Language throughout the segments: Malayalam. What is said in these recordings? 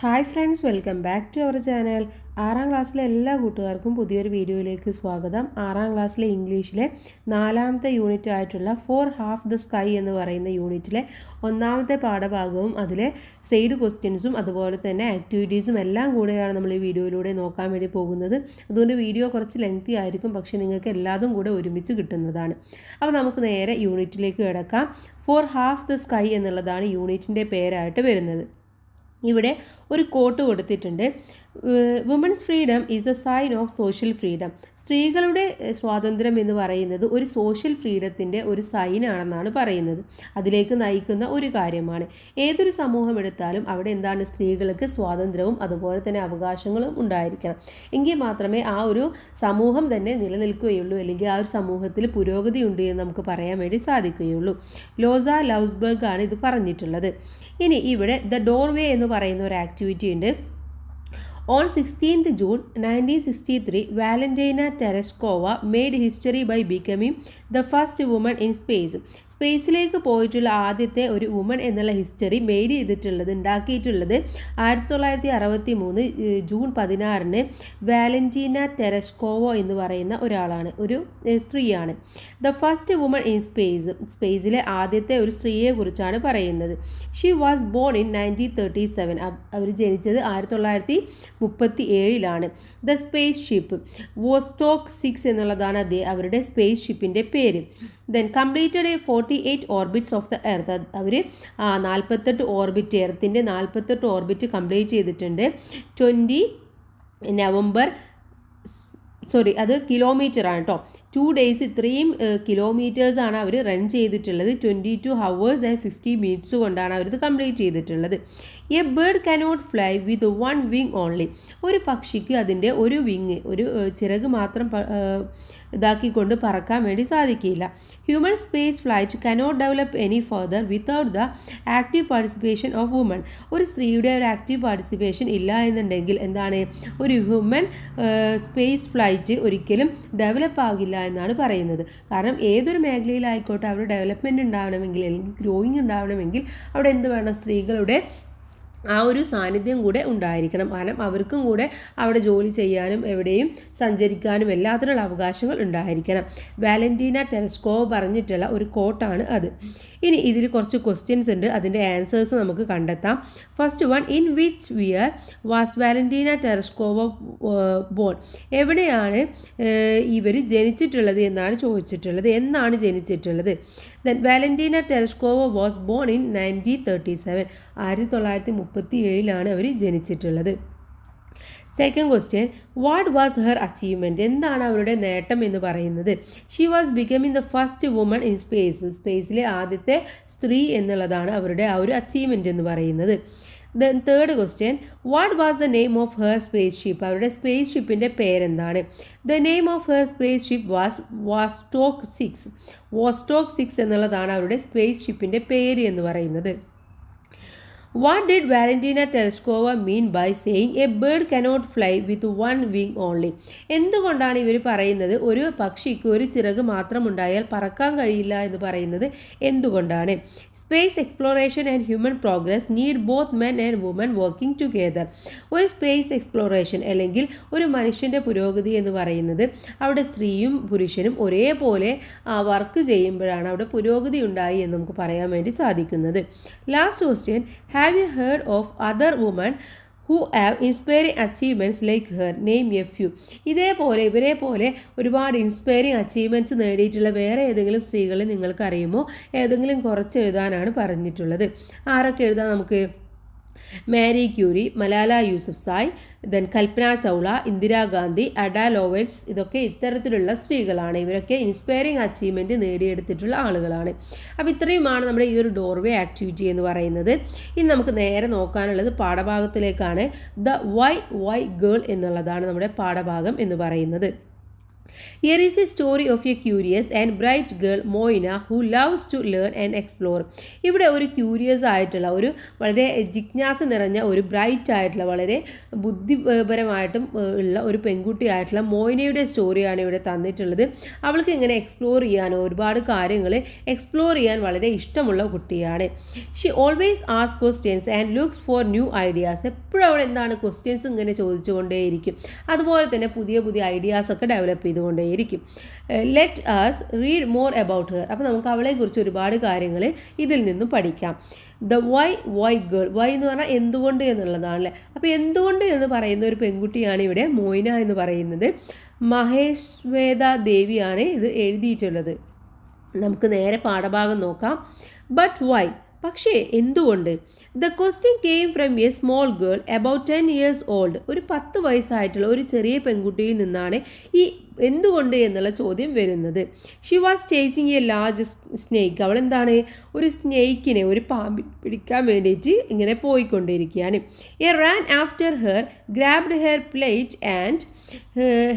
Hi friends, welcome back to our channel. 6ാം ക്ലാസ്സിലെ എല്ലാ കൂട്ടുകാർക്കും പുതിയൊരു വീഡിയോയിലേക്ക് സ്വാഗതം. 6ാം ക്ലാസ്സിലെ ഇംഗ്ലീഷിലെ 4ാമത്തെ യൂണിറ്റ് ആയിട്ടുള്ള ഫോർ ഹാഫ് ദ സ്കൈ എന്ന് പറയുന്ന യൂണിറ്റിലെ 1ാമത്തെ പാഠഭാഗവും അതിലെ സൈഡ് ക്വസ്റ്റ്യൻസും അതുപോലെ തന്നെ ആക്ടിവിറ്റീസും എല്ലാം കൂടെയാണ് നമ്മൾ ഈ വീഡിയോയിലൂടെ നോക്കാൻ വേണ്ടി പോകുന്നത്. അതുകൊണ്ട് വീഡിയോ കുറച്ച് ലെങ്തി ആയിരിക്കും, പക്ഷേ നിങ്ങൾക്ക് എല്ലാതും കൂടെ ഒരുമിച്ച് കിട്ടുന്നതാണ്. അപ്പോൾ നമുക്ക് നേരെ യൂണിറ്റിലേക്ക് കിടക്കാം. ഫോർ ഹാഫ് ദ സ്കൈ എന്നുള്ളതാണ് യൂണിറ്റിൻ്റെ പേരായിട്ട് വരുന്നത്. ഇവിടെ ഒരു കോട്ട് കൊടുത്തിട്ടുണ്ട്. Women's freedom is a sign of social freedom. സ്ത്രീകളുടെ സ്വാതന്ത്ര്യം എന്ന് പറയുന്നത് ഒരു സോഷ്യൽ ഫ്രീഡത്തിൻ്റെ ഒരു സൈനാണെന്നാണ് പറയുന്നത്. അതിലേക്ക് നയിക്കുന്ന ഒരു കാര്യമാണ്. ഏതൊരു സമൂഹം എടുത്താലും അവിടെ എന്താണ്, സ്ത്രീകൾക്ക് സ്വാതന്ത്ര്യവും അതുപോലെ തന്നെ അവകാശങ്ങളും ഉണ്ടായിരിക്കണം. എങ്കിൽ മാത്രമേ ആ ഒരു സമൂഹം തന്നെ നിലനിൽക്കുകയുള്ളൂ, അല്ലെങ്കിൽ ആ ഒരു സമൂഹത്തിൽ പുരോഗതി ഉണ്ട് എന്ന് നമുക്ക് പറയാൻ വേണ്ടി സാധിക്കുകയുള്ളൂ. ലോസ ലൗസ്ബർഗ് ആണ് ഇത് പറഞ്ഞിട്ടുള്ളത്. ഇനി ഇവിടെ ദ ഡോർവേ എന്ന് പറയുന്ന ഒരു ആക്ടിവിറ്റി ഉണ്ട്. On 16th June 1963, Valentina Tereshkova made history by becoming the first woman in space. സ്പേസിലേക്ക് പോയിട്ടുള്ള ആദ്യത്തെ ഒരു വുമൺ എന്നുള്ള ഹിസ്റ്ററി ഉണ്ടാക്കിയിട്ടുള്ളത് 1963 ജൂൺ 16 വാലന്റീന ടെരഷ്കോവോ എന്ന് പറയുന്ന ഒരാളാണ്, ഒരു സ്ത്രീയാണ്. The first woman in space, സ്പേസിലെ ആദ്യത്തെ ഒരു സ്ത്രീയെ കുറിച്ചാണ് പറയുന്നത്. She was born in 1937. അവർ ജനിച്ചത് 1937. ദ സ്പേസ് ഷിപ്പ് വോസ്റ്റോക്ക് 6 എന്നുള്ളതാണ് അവരുടെ സ്പേസ് ഷിപ്പിൻ്റെ പേര്. Then completed 48 orbits of the earth. അവർ 48 ഓർബിറ്റ്, എർത്തിൻ്റെ 48 ഓർബിറ്റ് കംപ്ലീറ്റ് ചെയ്തിട്ടുണ്ട്. 20 നവംബർ, അത് കിലോമീറ്റർ ആണ് കേട്ടോ. 2 days ഇത്രയും കിലോമീറ്റേഴ്സാണ് അവർ റൺ ചെയ്തിട്ടുള്ളത്. 22 hours and 50 minutes കൊണ്ടാണ് അവരിത് കംപ്ലീറ്റ് ചെയ്തിട്ടുള്ളത്. A bird cannot fly with 1 wing only. ഒരു പക്ഷിക്ക് അതിൻ്റെ ഒരു വിങ്, ഒരു ചിറക് മാത്രം ഇതാക്കിക്കൊണ്ട് പറക്കാൻ വേണ്ടി സാധിക്കില്ല. Human space flight cannot develop any further without the active participation of woman. ഒരു സ്ത്രീയുടെ ഒരു ആക്റ്റീവ് പാർട്ടിസിപ്പേഷൻ ഇല്ല എന്നുണ്ടെങ്കിൽ എന്താണ്, ഒരു ഹ്യൂമൻ സ്പേസ് ഫ്ലൈറ്റ് ഒരിക്കലും ഡെവലപ്പ് ആകില്ല എന്നാണ് പറയുന്നത്. കാരണം ഏതൊരു മേഖലയിലായിക്കോട്ടെ അവിടെ ഡെവലപ്മെൻറ്റ് ഉണ്ടാവണമെങ്കിൽ അല്ലെങ്കിൽ ഗ്രോയിങ് ഉണ്ടാവണമെങ്കിൽ അവിടെ എന്ത് വേണം, സ്ത്രീകളുടെ ആ ഒരു സാന്നിധ്യം കൂടെ ഉണ്ടായിരിക്കണം. കാരണം അവർക്കും കൂടെ അവിടെ ജോലി ചെയ്യാനും എവിടെയും സഞ്ചരിക്കാനും എല്ലാത്തിനുള്ള അവകാശങ്ങൾ ഉണ്ടായിരിക്കണം. വാലന്റീന ടെരഷ്കോവ പറഞ്ഞിട്ടുള്ള ഒരു കോട്ടാണ് അത്. ഇനി ഇതിൽ കുറച്ച് ക്വസ്റ്റ്യൻസ് ഉണ്ട്, അതിൻ്റെ ആൻസേഴ്സ് നമുക്ക് കണ്ടെത്താം. First one, in which year was Valentina Tereshkova born. എവിടെയാണ് ഇവർ ജനിച്ചിട്ടുള്ളത് എന്നാണ് ചോദിച്ചിട്ടുള്ളത്. എന്നാണ് ജനിച്ചിട്ടുള്ളത്? Then Valentina Tereshkova was born in 1937. 1937 അവർ ജനിച്ചിട്ടുള്ളത്. Second question, what was her achievement. എന്താണ് അവരുടെ നേട്ടം എന്ന് പറയുന്നത്? She was becoming the first woman in space. സ്പേസിലെ ആദ്യത്തെ സ്ത്രീ എന്നുള്ളതാണ് അവരുടെ ആ ഒരു അച്ചീവ്മെൻറ്റ് എന്ന് പറയുന്നത്. Then third question, what was the name of her space ship. അവരുടെ സ്പേസ് ഷിപ്പിൻ്റെ പേരെന്താണ്? The name of her space ship was Vostok 6. Vostok 6 എന്നുള്ളതാണ് അവരുടെ സ്പേസ് ഷിപ്പിൻ്റെ പേര് എന്ന് പറയുന്നത്. What did Valentina Tereshkova mean by saying a bird cannot fly with 1 wing only? എന്തുകൊണ്ടാണ് ഇവർ പറയുന്നത് ഒരു പക്ഷിക്ക് ഒരു ചിറക് മാത്രം ഉണ്ടായാൽ പറക്കാൻ കഴിയില്ല എന്ന് പറയുന്നത് എന്തുകൊണ്ടാണ്? Space exploration and human progress need both men and women working together. ഒരു സ്പേസ് എക്സ്പ്ലോറേഷൻ അല്ലെങ്കിൽ ഒരു മനുഷ്യൻ്റെ പുരോഗതി എന്ന് പറയുന്നത് അവിടെ സ്ത്രീയും പുരുഷനും ഒരേപോലെ വർക്ക് ചെയ്യുമ്പോഴാണ് അവിടെ പുരോഗതി ഉണ്ടായി എന്ന് നമുക്ക് പറയാൻ വേണ്ടി സാധിക്കുന്നത്. Last question, have you heard of other women who have inspiring achievements like her? Name a few. ഇവരെ പോലെ ഒരുപാട് ഇൻസ്പയറിംഗ് അച്ചീവ്മെൻറ്റ്സ് നേടിയിട്ടുള്ള വേറെ ഏതെങ്കിലും സ്ത്രീകളെ നിങ്ങൾക്ക് അറിയുമോ? ഏതെങ്കിലും കുറച്ച് എഴുതാനാണ് പറഞ്ഞിട്ടുള്ളത്. ആരൊക്കെ എഴുതാം നമുക്ക്? മാരി ക്യൂരി, മലാല യൂസഫ്സായ്, ദെൻ കൽപ്പന ചൗള, ഇന്ദിരാഗാന്ധി, അഡ ലോവൽസ്. ഇതൊക്കെ ഇത്തരത്തിലുള്ള സ്ത്രീകളാണ്. ഇവരൊക്കെ ഇൻസ്പയറിംഗ് അച്ചീവ്മെൻറ്റ് നേടിയെടുത്തിട്ടുള്ള ആളുകളാണ്. അപ്പോൾ ഇത്രയുമാണ് നമ്മുടെ ഈ ഒരു ഡോർവേ ആക്ടിവിറ്റി എന്ന് പറയുന്നത്. ഇനി നമുക്ക് നേരെ നോക്കാനുള്ളത് പാഠഭാഗത്തിലേക്കാണ്. ദ വൈ ഗേൾ എന്നുള്ളതാണ് നമ്മുടെ പാഠഭാഗം എന്ന് പറയുന്നത്. Here is a story of a curious and bright girl Moina who loves to learn and explore. ഇവിടെ ഒരു ക്യൂരിയസ് ആയിട്ടുള്ള ഒരു വളരെ ജിജ്ഞാസ നിറഞ്ഞ ഒരു ബ്രൈറ്റ് ആയിട്ടുള്ള വളരെ ബുദ്ധിപരമായിട്ടും ഉള്ള ഒരു പെൺകുട്ടിയായിട്ടുള്ള മോയിനയുടെ സ്റ്റോറിയാണ് ഇവിടെ തന്നിട്ടുള്ളത്. അവൾക്ക് ഇങ്ങനെ എക്സ്പ്ലോർ ചെയ്യാനോ ഒരുപാട് കാര്യങ്ങൾ എക്സ്പ്ലോർ ചെയ്യാൻ വളരെ ഇഷ്ടമുള്ള കുട്ടിയാണ്. She always ask questions and looks for new ideas. എപ്പോഴും അവൾ എന്താണ് ക്വസ്റ്റ്യൻസ് ഇങ്ങനെ ചോദിച്ചുകൊണ്ടേയിരിക്കും. അതുപോലെ തന്നെ പുതിയ പുതിയ ഐഡിയാസൊക്കെ ഡെവലപ്പ് ചെയ്തുകൊണ്ടേയിരിക്കും. Let us read more about her. അപ്പോൾ നമുക്ക് അവളെക്കുറിച്ച് ഒരുപാട് കാര്യങ്ങൾ ഇതിൽ നിന്നും പഠിക്കാം. The why girl. വൈ എന്ന് പറഞ്ഞാൽ എന്തുകൊണ്ട് എന്നുള്ളതാണല്ലേ. അപ്പോൾ എന്തുകൊണ്ട് എന്ന് പറയുന്ന ഒരു പെൺകുട്ടിയാണ് ഇവിടെ മോയിന എന്ന് പറയുന്നത്. മഹേശ്വേത ദേവിയാണ് ഇത് എഴുതിയിട്ടുള്ളത്. നമുക്ക് നേരെ പാഠഭാഗം നോക്കാം. ബട്ട് വൈ, പക്ഷേ എന്തുകൊണ്ട്? The question came from A small girl about 10 years old. ഒരു 10 വയസ്സായിട്ടുള്ള ഒരു ചെറിയ പെൺകുട്ടിയിൽ നിന്നാണ് ഈ എന്തുകൊണ്ട് എന്നുള്ള ചോദ്യം വരുന്നത്. She was chasing A large snake. അവൾ എന്താണ് ഒരു സ്നേക്കിനെ, ഒരു പാമ്പ് പിടിക്കാൻ വേണ്ടിയിട്ട് ഇങ്ങനെ പോയിക്കൊണ്ടിരിക്കുകയാണ്. A Rann after her, grabbed her plate and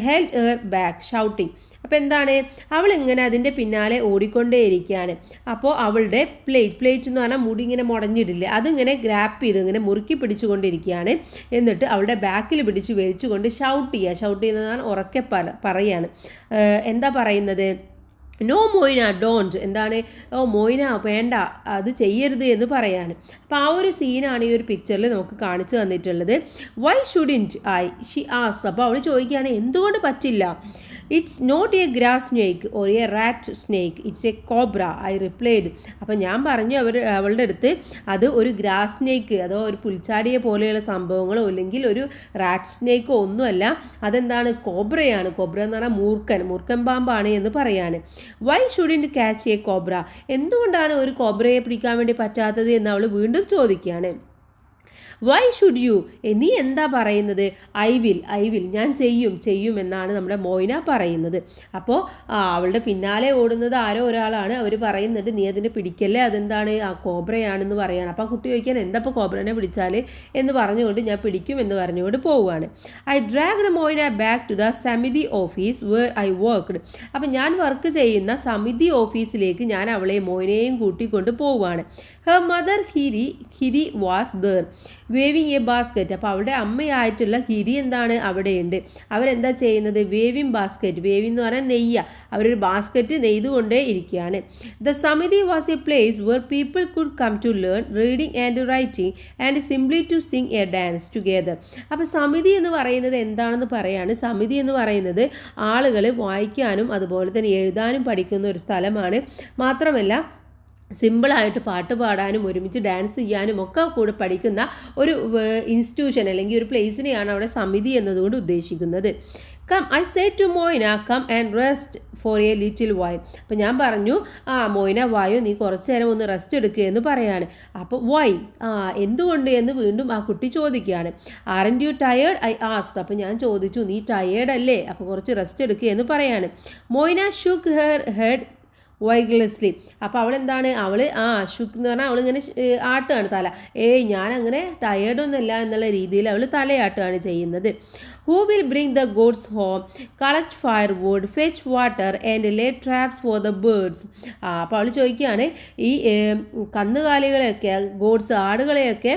held her back shouting. അപ്പോൾ എന്താണ്, അവൾ ഇങ്ങനെ അതിൻ്റെ പിന്നാലെ ഓടിക്കൊണ്ടേയിരിക്കുകയാണ്. അപ്പോൾ അവളുടെ പ്ലേറ്റ് എന്ന് പറഞ്ഞാൽ മുടി ഇങ്ങനെ മുടഞ്ഞിടില്ലേ, അതിങ്ങനെ ഗ്രാപ്പ് ചെയ്ത് ഇങ്ങനെ മുറുക്കി പിടിച്ചുകൊണ്ടിരിക്കുകയാണ്. എന്നിട്ട് അവളുടെ ബാക്കിൽ പിടിച്ച് വലിച്ചുകൊണ്ട് ഷൗട്ട് ചെയ്യുന്നതാണ് ഉറക്കെ പറയാണ്. എന്താ പറയുന്നത്? No Moina don't. എന്താണ്? ഓ മോയിന വേണ്ട, അത് ചെയ്യരുത് എന്ന് പറയാണ്. അപ്പോൾ ആ ഒരു സീനാണ് ഈ ഒരു പിക്ചറിൽ നമുക്ക് കാണിച്ചു തന്നിട്ടുള്ളത്. Why shouldn't I, she asked. അപ്പോൾ അവൾ ചോദിക്കുകയാണ് എന്തുകൊണ്ട് പറ്റില്ല. It's not a grass snake or a rat snake, it's a cobra, I replied. അപ്പം ഞാൻ പറഞ്ഞു അവളുടെ അടുത്ത് അത് ഒരു ഗ്രാസ് സ്നേക്ക് അതോ ഒരു പുൽച്ചാടിയെ പോലെയുള്ള സംഭവങ്ങളോ അല്ലെങ്കിൽ ഒരു റാറ്റ് സ്നേക്കോ ഒന്നുമല്ല, അതെന്താണ്, കോബ്രയാണ്. കോബ്ര എന്ന് പറഞ്ഞാൽ മൂർഖൻ പാമ്പാണ് എന്ന് പറയാണ്. Why shouldn't catch a cobra, എന്തുകൊണ്ടാണ് ഒരു കോബ്രയെ പിടിക്കാൻ വേണ്ടി പറ്റാത്തത് എന്ന് അവൾ വീണ്ടും ചോദിക്കുകയാണ്. വൈ ഷുഡ് യു, നീ എന്താ പറയുന്നത്? ഐ വിൽ, ഞാൻ ചെയ്യും എന്നാണ് നമ്മുടെ മോയിന പറയുന്നത്. അപ്പോൾ അവളുടെ പിന്നാലെ ഓടുന്നത് ആരോ ഒരാളാണ്. അവർ പറയുന്നുണ്ട് നീ അതിനെ പിടിക്കല്ലേ, അതെന്താണ്, ആ കോബ്രയാണെന്ന് പറയുകയാണ്. അപ്പോൾ ആ കുട്ടി ചോദിക്കാൻ എന്താ ഇപ്പോൾ കോബ്രനെ പിടിച്ചാൽ എന്ന് പറഞ്ഞുകൊണ്ട് ഞാൻ പിടിക്കും എന്ന് പറഞ്ഞുകൊണ്ട് പോവുകയാണ്. I dragged Moina back to the samiti office where I worked. അപ്പം ഞാൻ വർക്ക് ചെയ്യുന്ന സമിതി ഓഫീസിലേക്ക് ഞാൻ മോയിനെയും കൂട്ടിക്കൊണ്ട് പോവുകയാണ്. Her mother Hiri was there waving a basket. അപ്പോൾ അവളുടെ അമ്മയായിട്ടുള്ള ഹിരി എന്താണ് അവിടെയുണ്ട്. അവരെന്താ ചെയ്യുന്നത്? Waving basket. വേവിങ് എന്ന് പറഞ്ഞാൽ നെയ്യ. അവരൊരു ബാസ്ക്കറ്റ് നെയ്തുകൊണ്ടേ ഇരിക്കുകയാണ്. The samiti was a place where people could come to learn reading and writing and simply to sing a dance together. അപ്പോൾ സമിതി എന്ന് പറയുന്നത് എന്താണെന്ന് പറയാണ്. സമിതി എന്ന് പറയുന്നത് ആളുകൾ വായിക്കാനും അതുപോലെ തന്നെ എഴുതാനും പഠിക്കുന്ന ഒരു സ്ഥലമാണ്. മാത്രമല്ല സിമ്പിളായിട്ട് പാട്ട് പാടാനും ഒരുമിച്ച് ഡാൻസ് ചെയ്യാനും ഒക്കെ കൂടെ പഠിക്കുന്ന ഒരു ഇൻസ്റ്റിറ്റ്യൂഷൻ അല്ലെങ്കിൽ ഒരു പ്ലേസിനെയാണ് അവിടെ സമിതി എന്നതുകൊണ്ട് ഉദ്ദേശിക്കുന്നത്. Come I say to Moina come and rest for a little while. അപ്പോൾ ഞാൻ പറഞ്ഞു മോയിന വായോ, നീ കുറച്ച് നേരം ഒന്ന് റെസ്റ്റ് എടുക്കുക എന്ന് പറയാണ്. അപ്പോൾ വൈ, എന്തുകൊണ്ട് എന്ന് വീണ്ടും ആ കുട്ടി ചോദിക്കുകയാണ്. ആറൻറ്റ് യു ടയേർഡ്, ഐ ആസ്ക്ഡ്. അപ്പോൾ ഞാൻ ചോദിച്ചു നീ ടയേർഡ് അല്ലേ, അപ്പോൾ കുറച്ച് റെസ്റ്റ് എടുക്കുക എന്ന് പറയാണ്. Moyna shook her head vigorously. അപ്പോൾ അവളെന്താണ്, ഷുക്ക് എന്ന് പറഞ്ഞാൽ അവളിങ്ങനെ ആട്ടുകയാണ് തല. ഞാനങ്ങനെ ടയേർഡൊന്നുമല്ല എന്നുള്ള രീതിയിൽ അവൾ തലയാട്ടുകയാണ് ചെയ്യുന്നത്. Who will bring the goats home, collect firewood, fetch water and lay traps for the birds. അപ്പോൾ അവൾ ചോദിക്കുകയാണ് ഈ കന്നുകാലികളെയൊക്കെ, ഗോഡ്സ് ആടുകളെയൊക്കെ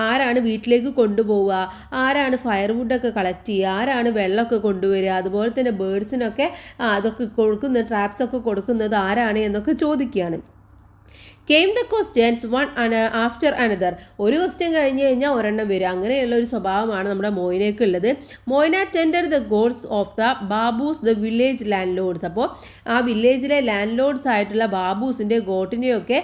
ആരാണ് വീട്ടിലേക്ക് കൊണ്ടുപോവുക, ആരാണ് ഫയർവുഡൊക്കെ കളക്ട് ചെയ്യുക, ആരാണ് വെള്ളമൊക്കെ കൊണ്ടുവരിക, അതുപോലെ തന്നെ ബേർഡ്സിനൊക്കെ അതൊക്കെ കൊടുക്കുന്ന ട്രാപ്സൊക്കെ കൊടുക്കുന്നത് ആരാണ് എന്നൊക്കെ ചോദിക്കുകയാണ്. Came the questions one after another. ഒരു ക്വസ്റ്റ്യൻ കഴിഞ്ഞ് കഴിഞ്ഞാൽ ഒരെണ്ണം വരും. അങ്ങനെയുള്ള ഒരു സ്വഭാവമാണ് നമ്മുടെ മോയിനയ്ക്ക് ഉള്ളത്. Moyna tended the goats of the babus the village landlords. അപ്പോൾ ആ വില്ലേജിലെ ലാൻഡ് ലോഡ്സ് ആയിട്ടുള്ള ബാബൂസിൻ്റെ ഗോട്ടിനെയൊക്കെ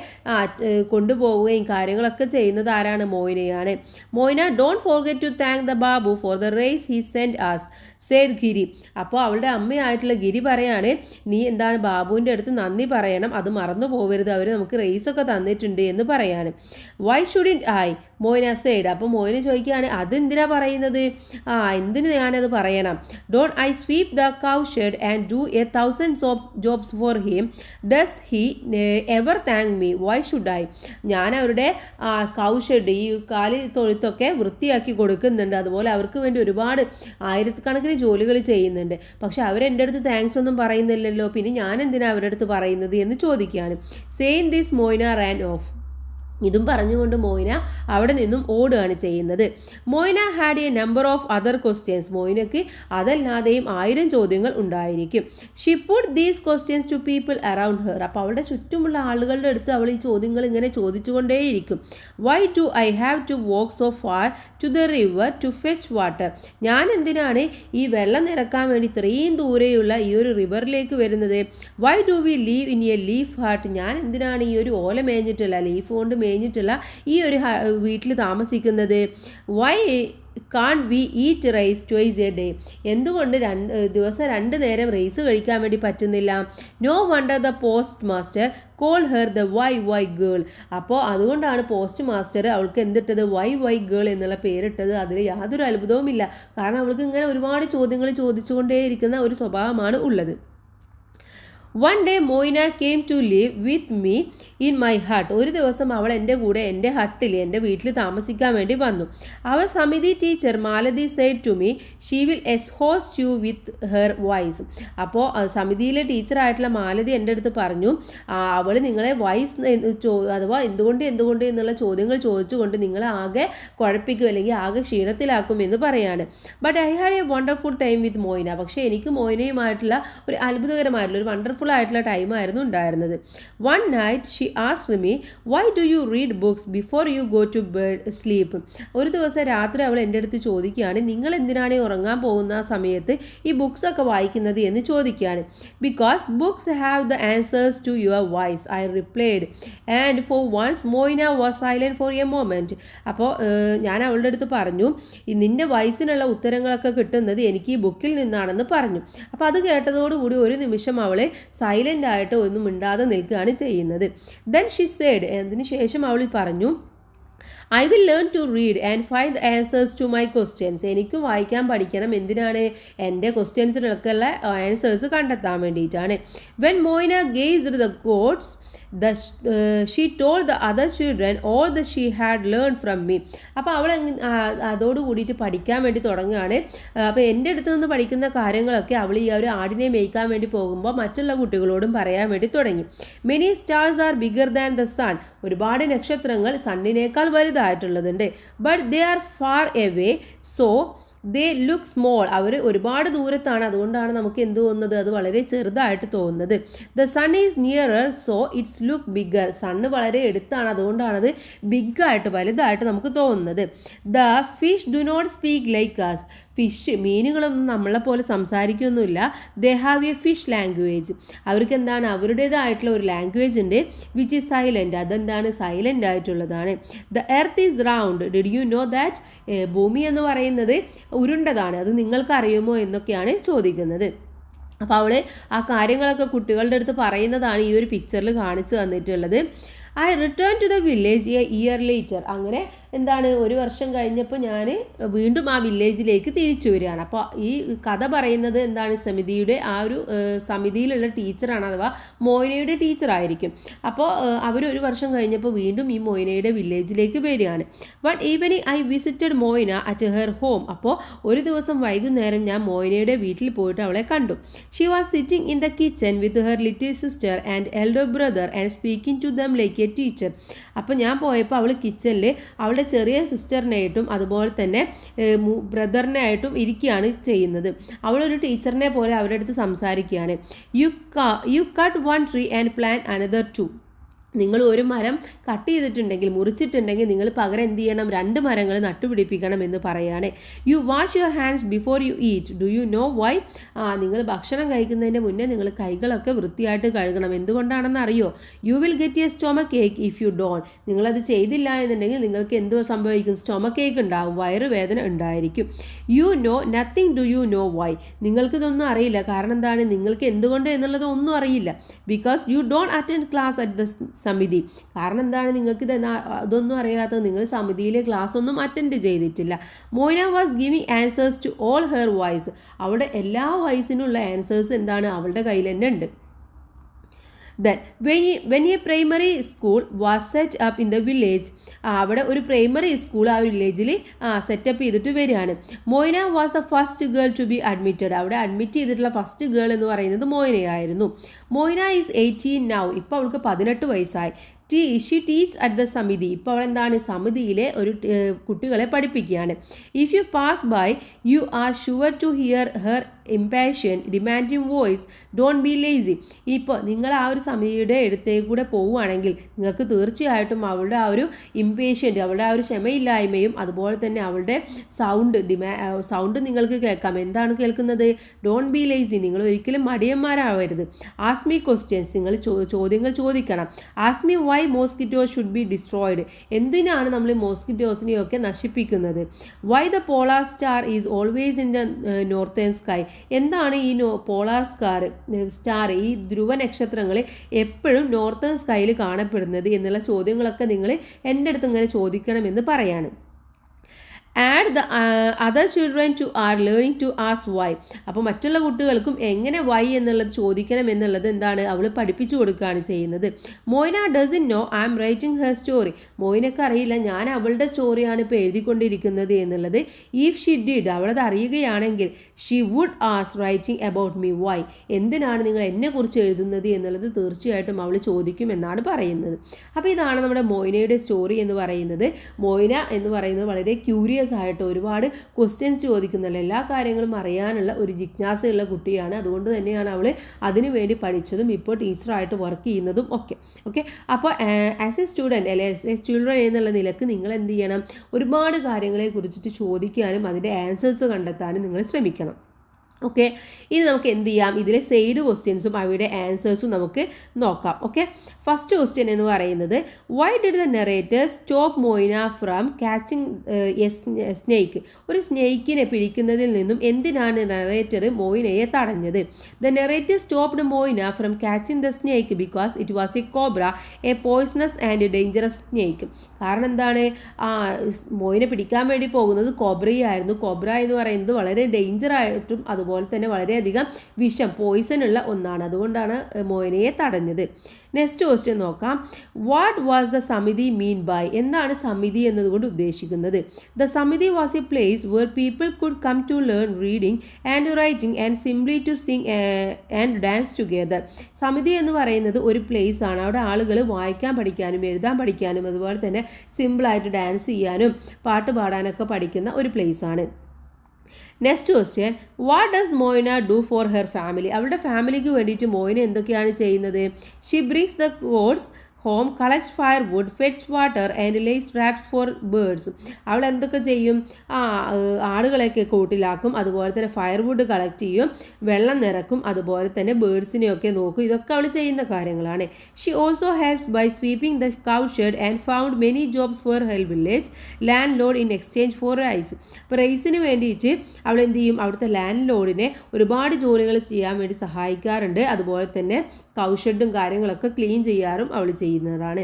കൊണ്ടുപോവുകയും കാര്യങ്ങളൊക്കെ ചെയ്യുന്നത് ആരാണ്? മോയിനയാണ്. Moyna don't forget to thank the Babu for the race he sent as said Giri. അപ്പോൾ അവളുടെ അമ്മയായിട്ടുള്ള ഗിരി പറയാണ് നീ എന്താണ് ബാബുവിൻ്റെ അടുത്ത് നന്ദി പറയണം, അത് മറന്നു പോകരുത്, അവർ നമുക്ക് റേസ് ഒക്കെ തന്നിട്ടുണ്ട് എന്ന് പറയാണ്. Why shouldn't I, Moyna said. അപ്പോൾ മോയിന ചോദിക്കുകയാണ് അതെന്തിനാ പറയുന്നത്, എന്തിന് ഞാനത് പറയണം. Don't I sweep the cow shed and do 1,000 jobs for him, does he ever thank me, why should I. ഞാൻ അവരുടെ കൗ ഷെഡ്, ഈ കാലി തൊഴുത്തൊക്കെ വൃത്തിയാക്കി കൊടുക്കുന്നുണ്ട്, അതുപോലെ അവർക്ക് വേണ്ടി ഒരുപാട് ആയിരക്കണക്കിന് ജോലികൾ ചെയ്യുന്നുണ്ട്, പക്ഷെ അവരെൻ്റെ അടുത്ത് താങ്ക്സ് ഒന്നും പറയുന്നില്ലല്ലോ, പിന്നെ ഞാൻ എന്തിനാണ് അവരുടെ അടുത്ത് പറയുന്നത് എന്ന് ചോദിക്കുകയാണ്. Saying this Moyna ran off. ഇതും പറഞ്ഞുകൊണ്ട് മോയിന അവിടെ നിന്നും ഓടുകയാണ് ചെയ്യുന്നത്. Moyna had a number of other questions. മോയിനയ്ക്ക് അതല്ലാതെയും 1000 ചോദ്യങ്ങൾ ഉണ്ടായിരിക്കും. She put these questions to people around her. അപ്പോൾ അവളുടെ ചുറ്റുമുള്ള ആളുകളുടെ അടുത്ത് അവൾ ഈ ചോദ്യങ്ങൾ ഇങ്ങനെ ചോദിച്ചുകൊണ്ടേയിരിക്കും. Why do I have to walk so far to the river to fetch water. ഞാൻ എന്തിനാണ് ഈ വെള്ളം നിറക്കാൻ വേണ്ടി ഇത്രയും ദൂരെയുള്ള ഈ ഒരു റിവറിലേക്ക് വരുന്നത്. Y do we live in a leaf hut. ഞാൻ എന്തിനാണ് ഈ ഒരു ഓല മേഞ്ഞിട്ടുള്ള, ലീഫ് കൊണ്ട് മേഞ്ഞിട്ടുള്ള ഈ ഒരു വീട്ടിൽ താമസിക്കുന്നത്. Why can't we eat rice twice a day. എന്തുകൊണ്ട് ദിവസം 2 നേരം റൈസ് കഴിക്കാൻ വേണ്ടി പറ്റുന്നില്ല. No wonder the postmaster call her the why girl. അപ്പോൾ അതുകൊണ്ടാണ് പോസ്റ്റ് മാസ്റ്റർ അവൾക്ക് എന്തിട്ടത് വൈ ഗേൾ എന്നുള്ള പേരിട്ടത്. അതിൽ യാതൊരു അത്ഭുതവുമില്ല, കാരണം അവൾക്ക് ഇങ്ങനെ ഒരുപാട് ചോദ്യങ്ങൾ ചോദിച്ചുകൊണ്ടേയിരിക്കുന്ന ഒരു സ്വഭാവമാണ് ഉള്ളത്. One day Moyna came to live with me in my hut. ഒരു ദിവസം അവൾ എൻ്റെ കൂടെ എൻ്റെ ഹട്ടിൽ, എൻ്റെ വീട്ടിൽ താമസിക്കാൻ വേണ്ടി വന്നു. അവർ Samiti teacher Malati said to me she will exhaust you with her voice. അപ്പോൾ സമിതിയിലെ ടീച്ചറായിട്ടുള്ള മാലതി എൻ്റെ അടുത്ത് പറഞ്ഞു, അവൾ നിങ്ങളെ വോയിസ് അഥവാ എന്തുകൊണ്ട് എന്നുള്ള ചോദ്യങ്ങൾ ചോദിച്ചുകൊണ്ട് നിങ്ങളെ ആകെ കുഴപ്പിക്കും, അല്ലെങ്കിൽ ആകെ ക്ഷീണത്തിലാക്കും എന്ന് പറയാണ്. But I had A wonderful time with Moina. പക്ഷേ എനിക്ക് മോയിനയുമായിട്ടുള്ള ഒരു അത്ഭുതകരമായിട്ടുള്ള ഒരു വണ്ടർഫുൾ ആയിട്ടുള്ള ടൈമായിരുന്നു ഉണ്ടായിരുന്നത്. One night she asked me why do you read books before you go to bed sleep. ഒരു ദിവസം രാത്രി അവൾ എൻ്റെ അടുത്ത് ചോദിക്കുകയാണ്, നിങ്ങൾ എന്തിനാണ് ഉറങ്ങാൻ പോകുന്ന സമയത്ത് ഈ ബുക്സ് ഒക്കെ വായിക്കുന്നത് എന്ന് ചോദിക്കുകയാണ്. Because books have the answers to your whys, I replied. And for once Moyna was silent for a moment. അപ്പോൾ ഞാൻ അവളുടെ അടുത്ത് പറഞ്ഞു, നിൻ്റെ വോയിസിനുള്ള ഉത്തരങ്ങളൊക്കെ കിട്ടുന്നത് എനിക്ക് ഈ ബുക്കിൽ നിന്നാണെന്ന് പറഞ്ഞു. അപ്പോൾ അത് കേട്ടതോടുകൂടി ഒരു നിമിഷം അവൾ സൈലൻ്റ് ആയിട്ട് ഒന്നും മിണ്ടാതെ നിൽക്കുകയാണ് ചെയ്യുന്നത്. Then she said. അതിന് ശേഷം അവൾ പറഞ്ഞു, I will learn to read and find the answers to my questions. എനിക്കും വായിക്കാൻ പഠിക്കണം. എന്തിനാണ്? എൻ്റെ ക്വസ്റ്റ്യൻസിനൊക്കെയുള്ള ആൻസേഴ്സ് കണ്ടെത്താൻ വേണ്ടിയിട്ടാണ്. When Moyna grazed the goats she told the other children all the she had learn from me. അപ്പോൾ അവൾ അതോട് കൂടിയിട്ട് പഠിക്കാൻ വേണ്ടി തുടങ്ങുകയാണ്. അപ്പോൾ എൻ്റെ അടുത്ത് നിന്ന് പഠിക്കുന്ന കാര്യങ്ങളൊക്കെ അവൾ ഈ ഒരു ആടിനെ മേയ്ക്കാൻ വേണ്ടി പോകുമ്പോൾ മറ്റുള്ള കുട്ടികളോടും പറയാൻ വേണ്ടി തുടങ്ങി. Many stars are bigger than the sun. ഒരുപാട് നക്ഷത്രങ്ങൾ സണ്ണിനേക്കാൾ വലുതായിട്ടുള്ളതുണ്ട്. But they are far away so they look small. അവർ ഒരുപാട് ദൂരത്താണ്, അതുകൊണ്ടാണ് നമുക്ക് എന്ത് തോന്നുന്നത്, അത് വളരെ ചെറുതായിട്ട് തോന്നുന്നത്. The sun is nearer so its look bigger. Sun വളരെ അടുത്താണ്, അതുകൊണ്ടാണത് ബിഗായിട്ട് വലുതായിട്ട് നമുക്ക് തോന്നുന്നത്. The fish do not speak like us. Fish, മീനുകളൊന്നും നമ്മളെപ്പോലെ സംസാരിക്കൊന്നുമില്ല. They have a fish language. അവർക്ക് എന്താണ്, അവരുടേതായിട്ടുള്ള ഒരു ലാംഗ്വേജ് ഉണ്ട്, വിച്ച് ഈസ് സൈലൻറ്റ്. അതെന്താണ്, സൈലൻ്റ് ആയിട്ടുള്ളതാണ്. The earth is round. Did you know that. ഭൂമി എന്ന് പറയുന്നത് ഉരുണ്ടതാണ്, അത് നിങ്ങൾക്ക് അറിയുമോ എന്നൊക്കെയാണ് ചോദിക്കുന്നത്. അപ്പോൾ അവൾ ആ കാര്യങ്ങളൊക്കെ കുട്ടികളുടെ അടുത്ത് പറയുന്നതാണ് ഈ ഒരു പിക്ചറിൽ കാണിച്ചു തന്നിട്ടുള്ളത്. I return to the village a year later. അങ്ങനെ എന്താണ്, 1 വർഷം കഴിഞ്ഞപ്പോൾ ഞാൻ വീണ്ടും ആ വില്ലേജിലേക്ക് തിരിച്ചു വരികയാണ്. അപ്പോൾ ഈ കഥ പറയുന്നത് എന്താണ്, സമിതിയുടെ ആ ഒരു സമിതിയിലുള്ള ടീച്ചറാണ്, അഥവാ മോയിനയുടെ ടീച്ചറായിരിക്കും. അപ്പോൾ അവർ 1 വർഷം കഴിഞ്ഞപ്പോൾ വീണ്ടും ഈ മോയിനയുടെ വില്ലേജിലേക്ക് വരികയാണ്. One evening I visited Moina at her home. അപ്പോൾ ഒരു ദിവസം വൈകുന്നേരം ഞാൻ മോയിനയുടെ വീട്ടിൽ പോയിട്ട് അവളെ കണ്ടു. She was sitting in the kitchen with her little sister and elder brother and speaking to them like a teacher. അപ്പോൾ ഞാൻ പോയപ്പോൾ അവൾ കിച്ചണിൽ അവളുടെ ചെറിയ സിസ്റ്ററിനായിട്ടും അതുപോലെ തന്നെ ബ്രദറിനായിട്ടും ഇരിക്കുകയാണ് ചെയ്യുന്നത്. അവളൊരു ടീച്ചറിനെ പോലെ അവരുടെ അടുത്ത് സംസാരിക്കുകയാണ്. You cut 1 tree and plan another 2. നിങ്ങൾ ഒരു മരം കട്ട് ചെയ്തിട്ടുണ്ടെങ്കിൽ, മുറിച്ചിട്ടുണ്ടെങ്കിൽ, നിങ്ങൾ പകരം എന്ത് ചെയ്യണം, 2 മരങ്ങൾ നട്ടുപിടിപ്പിക്കണം എന്ന് പറയുകയാണ്. You wash your hands before you eat. Do you know why. നിങ്ങൾ ഭക്ഷണം കഴിക്കുന്നതിൻ്റെ മുന്നേ നിങ്ങൾ കൈകളൊക്കെ വൃത്തിയായിട്ട് കഴുകണം. എന്തുകൊണ്ടാണെന്ന് അറിയോ? You will get A stomach Ek if you don't. നിങ്ങളത് ചെയ്തില്ല എന്നുണ്ടെങ്കിൽ നിങ്ങൾക്ക് എന്ത് സംഭവിക്കും? സ്റ്റൊമക്ക് ഏക്ക് ഉണ്ടാവും, വയറുവേദന ഉണ്ടായിരിക്കും. You know nothing. Do you know why. നിങ്ങൾക്കിതൊന്നും അറിയില്ല. കാരണം എന്താണ്, നിങ്ങൾക്ക് എന്തുകൊണ്ട് എന്നുള്ളത് ഒന്നും അറിയില്ല. Because you don't attend class at the Samiti. കാരണം എന്താണ്, നിങ്ങൾക്ക് ഇതൊന്നും അറിയാത്തത്, നിങ്ങൾ സമിതിയിലെ ക്ലാസ് ഒന്നും അറ്റൻഡ് ചെയ്തിട്ടില്ല. Moyna was giving answers to all her whys. അവളുടെ എല്ലാ വോയിസിനുള്ള ആൻസേഴ്സ് എന്താണ്, അവളുടെ കയ്യിൽ തന്നെ ഉണ്ട്. Then when a primary school was set up in the village, അവിടെ ഒരു പ്രൈമറി സ്കൂൾ ആ വില്ലേജിൽ സെറ്റപ്പ് ചെയ്തിട്ട് വരികയാണ്. Moyna was a first girl to be admitted. അവിടെ അഡ്മിറ്റ് ചെയ്തിട്ടുള്ള ഫസ്റ്റ് ഗേൾ എന്ന് പറയുന്നത് മോയിനയായിരുന്നു. Moina is 18 now. ഇപ്പോൾ അവൾക്ക് 18 വയസ്സായി. ഷി ടീച്ച് അറ്റ് ദ സമിതി. ഇപ്പോൾ അവൾ എന്താണ്, സമിതിയിലെ ഒരു കുട്ടികളെ പഠിപ്പിക്കുകയാണ്. If you pass by you are sure to hear her impatient demanding voice, don't be lazy. ഇപ്പോൾ നിങ്ങൾ ആ ഒരു സമിതിയുടെ അടുത്തേക്ക് കൂടെ പോവുകയാണെങ്കിൽ നിങ്ങൾക്ക് തീർച്ചയായിട്ടും അവളുടെ ആ ഒരു ഇംപേഷ്യൻ്റ്, അവളുടെ ആ ഒരു ക്ഷമയില്ലായ്മയും അതുപോലെ തന്നെ അവളുടെ സൗണ്ട് നിങ്ങൾക്ക് കേൾക്കാം. എന്താണ് കേൾക്കുന്നത്? Don't be lazy. നിങ്ങൾ ഒരിക്കലും മടിയന്മാരാവരുത്. Ask me questions. നിങ്ങൾ ചോദ്യങ്ങൾ ചോദിക്കണം. Ask me why mosquitoes should be destroyed. എന്തിനാണ് നമ്മൾ മോസ്കിറ്റോസിനെയൊക്കെ നശിപ്പിക്കുന്നത്? Why the polar star is always in the northern sky. എന്താണ് ഈ പോളാർ സ്റ്റാർ, ഈ ധ്രുവ നക്ഷത്രങ്ങൾ എപ്പോഴും നോർത്തേൺ സ്കൈയിൽ കാണപ്പെടുന്നത് എന്നുള്ള ചോദ്യങ്ങളൊക്കെ നിങ്ങൾ എൻ്റെ അടുത്ത് ഇങ്ങനെ ചോദിക്കണമെന്ന് പറയാണ്. And the other children too are learning to ask why. അപ്പോൾ മറ്റുള്ള കുട്ടികൾക്കും എങ്ങനെ വൈ എന്നുള്ളത് ചോദിക്കണം എന്നുള്ളത് എന്താണ്, അവൾ പഠിപ്പിച്ചു കൊടുക്കുകയാണ് ചെയ്യുന്നത്. Moyna doesn't know I am writing her story. മോയിനക്ക് അറിയില്ല ഞാൻ അവളുടെ സ്റ്റോറിയാണ് ഇപ്പോൾ എഴുതിക്കൊണ്ടിരിക്കുന്നത് എന്നുള്ളത്. ഇഫ് ഷി ഡിഡ്, അവളത് അറിയുകയാണെങ്കിൽ she would ask writing about me why. എന്തിനാണ് നിങ്ങൾ എന്നെക്കുറിച്ച് എഴുതുന്നത് എന്നുള്ളത് തീർച്ചയായിട്ടും അവൾ ചോദിക്കും എന്നാണ് പറയുന്നത്. അപ്പോൾ ഇതാണ് നമ്മുടെ മോയിനയുടെ സ്റ്റോറി എന്ന് പറയുന്നത്. മോയിന എന്ന് പറയുന്നത് വളരെ ക്യൂരിയസ് ആയിട്ട് ഒരുപാട് ക്വസ്റ്റ്യൻസ് ചോദിക്കുന്നില്ല, എല്ലാ കാര്യങ്ങളും അറിയാനുള്ള ഒരു ജിജ്ഞാസയുള്ള കുട്ടിയാണ്. അതുകൊണ്ട് തന്നെയാണ് അവൾ അതിനു വേണ്ടി പഠിച്ചതും ഇപ്പോൾ ടീച്ചറായിട്ട് വർക്ക് ചെയ്യുന്നതും ഓക്കെ. അപ്പോൾ ആസ് എ സ്റ്റുഡൻറ്റ് അല്ലെ ആസ് എ ചിൽഡ്രൻ എന്നുള്ള നിലക്ക് നിങ്ങൾ എന്ത് ചെയ്യണം, ഒരുപാട് കാര്യങ്ങളെ കുറിച്ചിട്ട് ചോദിക്കാനും അതിൻ്റെ ആൻസേഴ്സ് കണ്ടെത്താനും നിങ്ങൾ ശ്രമിക്കണം. ഓക്കെ, ഇനി നമുക്ക് എന്ത് ചെയ്യാം, ഇതിലെ സൈഡ് ക്വസ്റ്റ്യൻസും അവയുടെ ആൻസേഴ്സും നമുക്ക് നോക്കാം. ഓക്കെ, ഫസ്റ്റ് ക്വസ്റ്റ്യൻ എന്ന് പറയുന്നത് Y did the narrator stop Moina from catching A snake. ഒരു സ്നേക്കിനെ പിടിക്കുന്നതിൽ നിന്നും എന്തിനാണ് നെറേറ്റർ മോയിനയെ തടഞ്ഞത്? The narrator stopped Moina from catching the snake because it was A cobra, A poisonous and dangerous snake. കാരണം എന്താണ്, മോയിനെ പിടിക്കാൻ വേണ്ടി പോകുന്നത് കോബ്രയായിരുന്നു. കോബ്ര എന്ന് പറയുന്നത് വളരെ ഡേഞ്ചറായിട്ടും അതുപോലെ തന്നെ വളരെയധികം വിഷം, പോയിസൺ ഉള്ള ഒന്നാണ്. അതുകൊണ്ടാണ് മോയിനയെ തടഞ്ഞത്. നെക്സ്റ്റ് ക്വസ്റ്റ്യൻ നോക്കാം. What was the samiti mean by. എന്താണ് സമിതി എന്നതുകൊണ്ട് ഉദ്ദേശിക്കുന്നത്? The samiti was a place where people could come to learn reading and writing and simply to sing and dance together. സമിതി എന്ന് പറയുന്നത് ഒരു പ്ലേസ് ആണ്. അവിടെ ആളുകൾ വായിക്കാൻ പഠിക്കാനും എഴുതാൻ പഠിക്കാനും അതുപോലെ തന്നെ സിമ്പിളായിട്ട് ഡാൻസ് ചെയ്യാനും പാട്ട് പാടാനൊക്കെ പഠിക്കുന്ന ഒരു പ്ലേസ് ആണ്. Next question what does Moyna do for her family. അവളുടെ ഫാമിലിക്ക് വേണ്ടിയിട്ട് മോയിന എന്തൊക്കെയാണ് ചെയ്യുന്നത്? She brings the goats home, collects firewood, fetches water and lays traps for birds. അവൾ എന്തൊക്കെ ചെയ്യും? ആടുകളെയൊക്കെ കൂട്ടിലാക്കും, അതുപോലെ തന്നെ ഫയർ വുഡ് കളക്ട് ചെയ്യും, വെള്ളം നിറക്കും, അതുപോലെ തന്നെ ബേർഡ്സിനെയൊക്കെ നോക്കും. ഇതൊക്കെ അവൾ ചെയ്യുന്ന കാര്യങ്ങളാണ്. She also helps by sweeping the cow shed and found many jobs for her village landlord in exchange for rice. അപ്പോൾ റൈസിന് വേണ്ടിയിട്ട് അവൾ എന്ത് ചെയ്യും? അവിടുത്തെ ലാൻഡ് ലോഡിനെ ഒരുപാട് ജോലികൾ ചെയ്യാൻ വേണ്ടി സഹായിക്കാറുണ്ട്. അതുപോലെ തന്നെ കൗഷെഡും കാര്യങ്ങളൊക്കെ ക്ലീൻ ചെയ്യാറും അവൾ ചെയ്യുന്നതാണ്.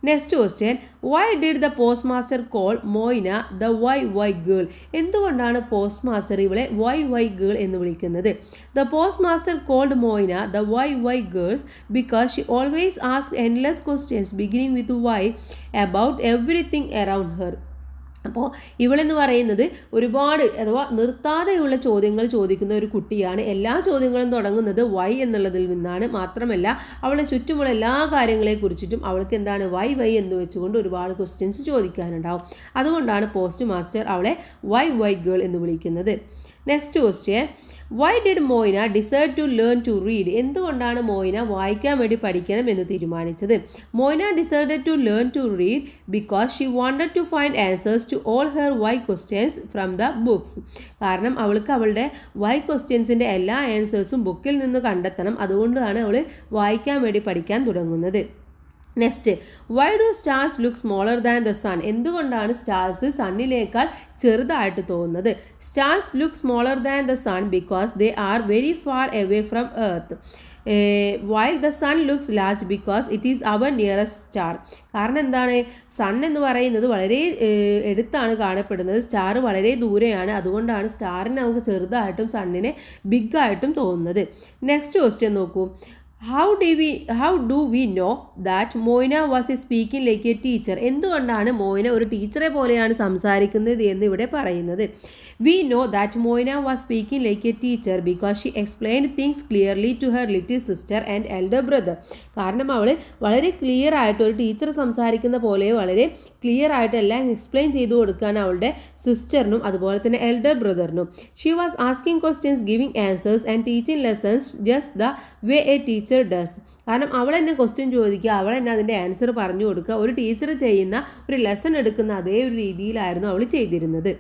Next question why did the postmaster call Moyna the why girl. എന്തുകൊണ്ടാണ് പോസ്റ്റ് മാസ്റ്റർ ഇവളെ വൈ ഗേൾ എന്ന് വിളിക്കുന്നത്? The postmaster called Moyna the why girls because she always ask endless questions beginning with why about everything around her. അപ്പോൾ ഇവളെന്ന് പറയുന്നത് ഒരുപാട് അഥവാ നിർത്താതെയുള്ള ചോദ്യങ്ങൾ ചോദിക്കുന്ന ഒരു കുട്ടിയാണ്. എല്ലാ ചോദ്യങ്ങളും തുടങ്ങുന്നത് വൈ എന്നുള്ളതിൽ നിന്നാണ്. മാത്രമല്ല അവളെ ചുറ്റുമുള്ള എല്ലാ കാര്യങ്ങളെക്കുറിച്ചിട്ടും അവൾക്ക് എന്താണ് വൈ എന്ന് വെച്ചുകൊണ്ട് ഒരുപാട് ക്വസ്റ്റ്യൻസ് ചോദിക്കാനുണ്ടാവും. അതുകൊണ്ടാണ് പോസ്റ്റ് മാസ്റ്റർ അവളെ വൈ ഗേൾ എന്ന് വിളിക്കുന്നത്. Next question why did Moyna decide to learn to read. എന്തുകൊണ്ടാണ് മോയിന വായിക്കാൻ വേണ്ടി പഠിക്കണം എന്ന് തീരുമാനിച്ചത്? Moyna decided to learn to read because she wanted to find answers to all her why questions from the books. കാരണം അവൾക്ക് അവളുടെ വൈ ക്വസ്റ്റ്യൻസിൻ്റെ എല്ലാ ആൻസേഴ്സും ബുക്കിൽ നിന്ന് കണ്ടെത്തണം. അതുകൊണ്ടാണ് അവൾ വായിക്കാൻ വേണ്ടി പഠിക്കാൻ തുടങ്ങുന്നത്. Next why do stars look smaller than the sun. എന്തുകൊണ്ടാണ് സ്റ്റാർസ് സണ്ണിനേക്കാൾ ചെറുതായിട്ട് തോന്നുന്നത്? Stars look smaller than the sun because they are very far away from earth. While the sun looks large because it is our nearest star. കാരണം എന്താണ്, സൺ എന്ന് പറയുന്നത് വളരെ എടുത്താണ് കാണപ്പെടുന്നത്, സ്റ്റാർ വളരെ ദൂരെയാണ്, അതുകൊണ്ടാണ് സ്റ്റാറിനെ നമുക്ക് ചെറുതായിട്ടും സണ്ണിനെ ബിഗ് ആയിട്ടും തോന്നുന്നത്. നെക്സ്റ്റ് ക്വസ്റ്റ്യൻ നോക്കൂ. How do we know that Moina was speaking like a teacher? എന്തുകൊണ്ടാണ് മോയിന ഒരു ടീച്ചറെ പോലെയാണ് സംസാരിക്കുന്നത് എന്ന് ഇവിടെ പറയുന്നത്. We know that Moina was speaking like a teacher because she explained things clearly to her little sister and elder brother. കാരണം അവൾ വളരെ ക്ലിയർ ആയിട്ട് ഒരു ടീച്ചർ സംസാരിക്കുന്ന പോലെ വളരെ ക്ലിയർ ആയിട്ട് എല്ലാം എക്സ്പ്ലെയിൻ ചെയ്തു കൊടുക്കാൻ അവളുടെ സിസ്റ്ററിനും അതുപോലെ തന്നെ എൽഡർ ബ്രദറിനും. She was asking questions, giving answers and teaching lessons just the way a teacher does. കാരണം അവൾ തന്നെ ക്വസ്റ്റ്യൻ ചോദിക്കുക, അവൾ തന്നെ അതിൻ്റെ ആൻസർ പറഞ്ഞു കൊടുക്കുക, ഒരു ടീച്ചർ ചെയ്യുന്ന ഒരു ലെസൺ എടുക്കുന്ന അതേ ഒരു രീതിയിലായിരുന്നു അവൾ ചെയ്തിരുന്നത്.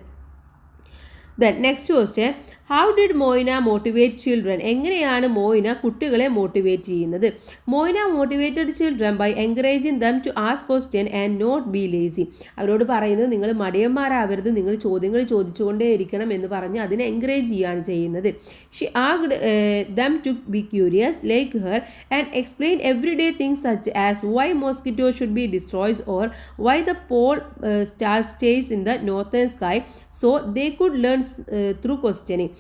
Then next question, how did Moyna motivate children? എങ്ങനെയാണ് മോയിന കുട്ടികളെ മോട്ടിവേറ്റ് ചെയ്യുന്നത്? Moyna motivated children by encouraging them to ask question and not be lazy. അവരോട് പറയുന്നത് നിങ്ങൾ മടിയന്മാരാവരുത്, നിങ്ങൾ ചോദ്യങ്ങൾ ചോദിച്ചുകൊണ്ടേ ഇരിക്കണം എന്ന് പറഞ്ഞ് അതിനെ എൻകറേജ് ചെയ്യുകയാണ് ചെയ്യുന്നത്. She asked them to be curious like her and explain everyday things such as why mosquito should be destroyed or why the pole star stays in the northern sky so they could learn through questioning.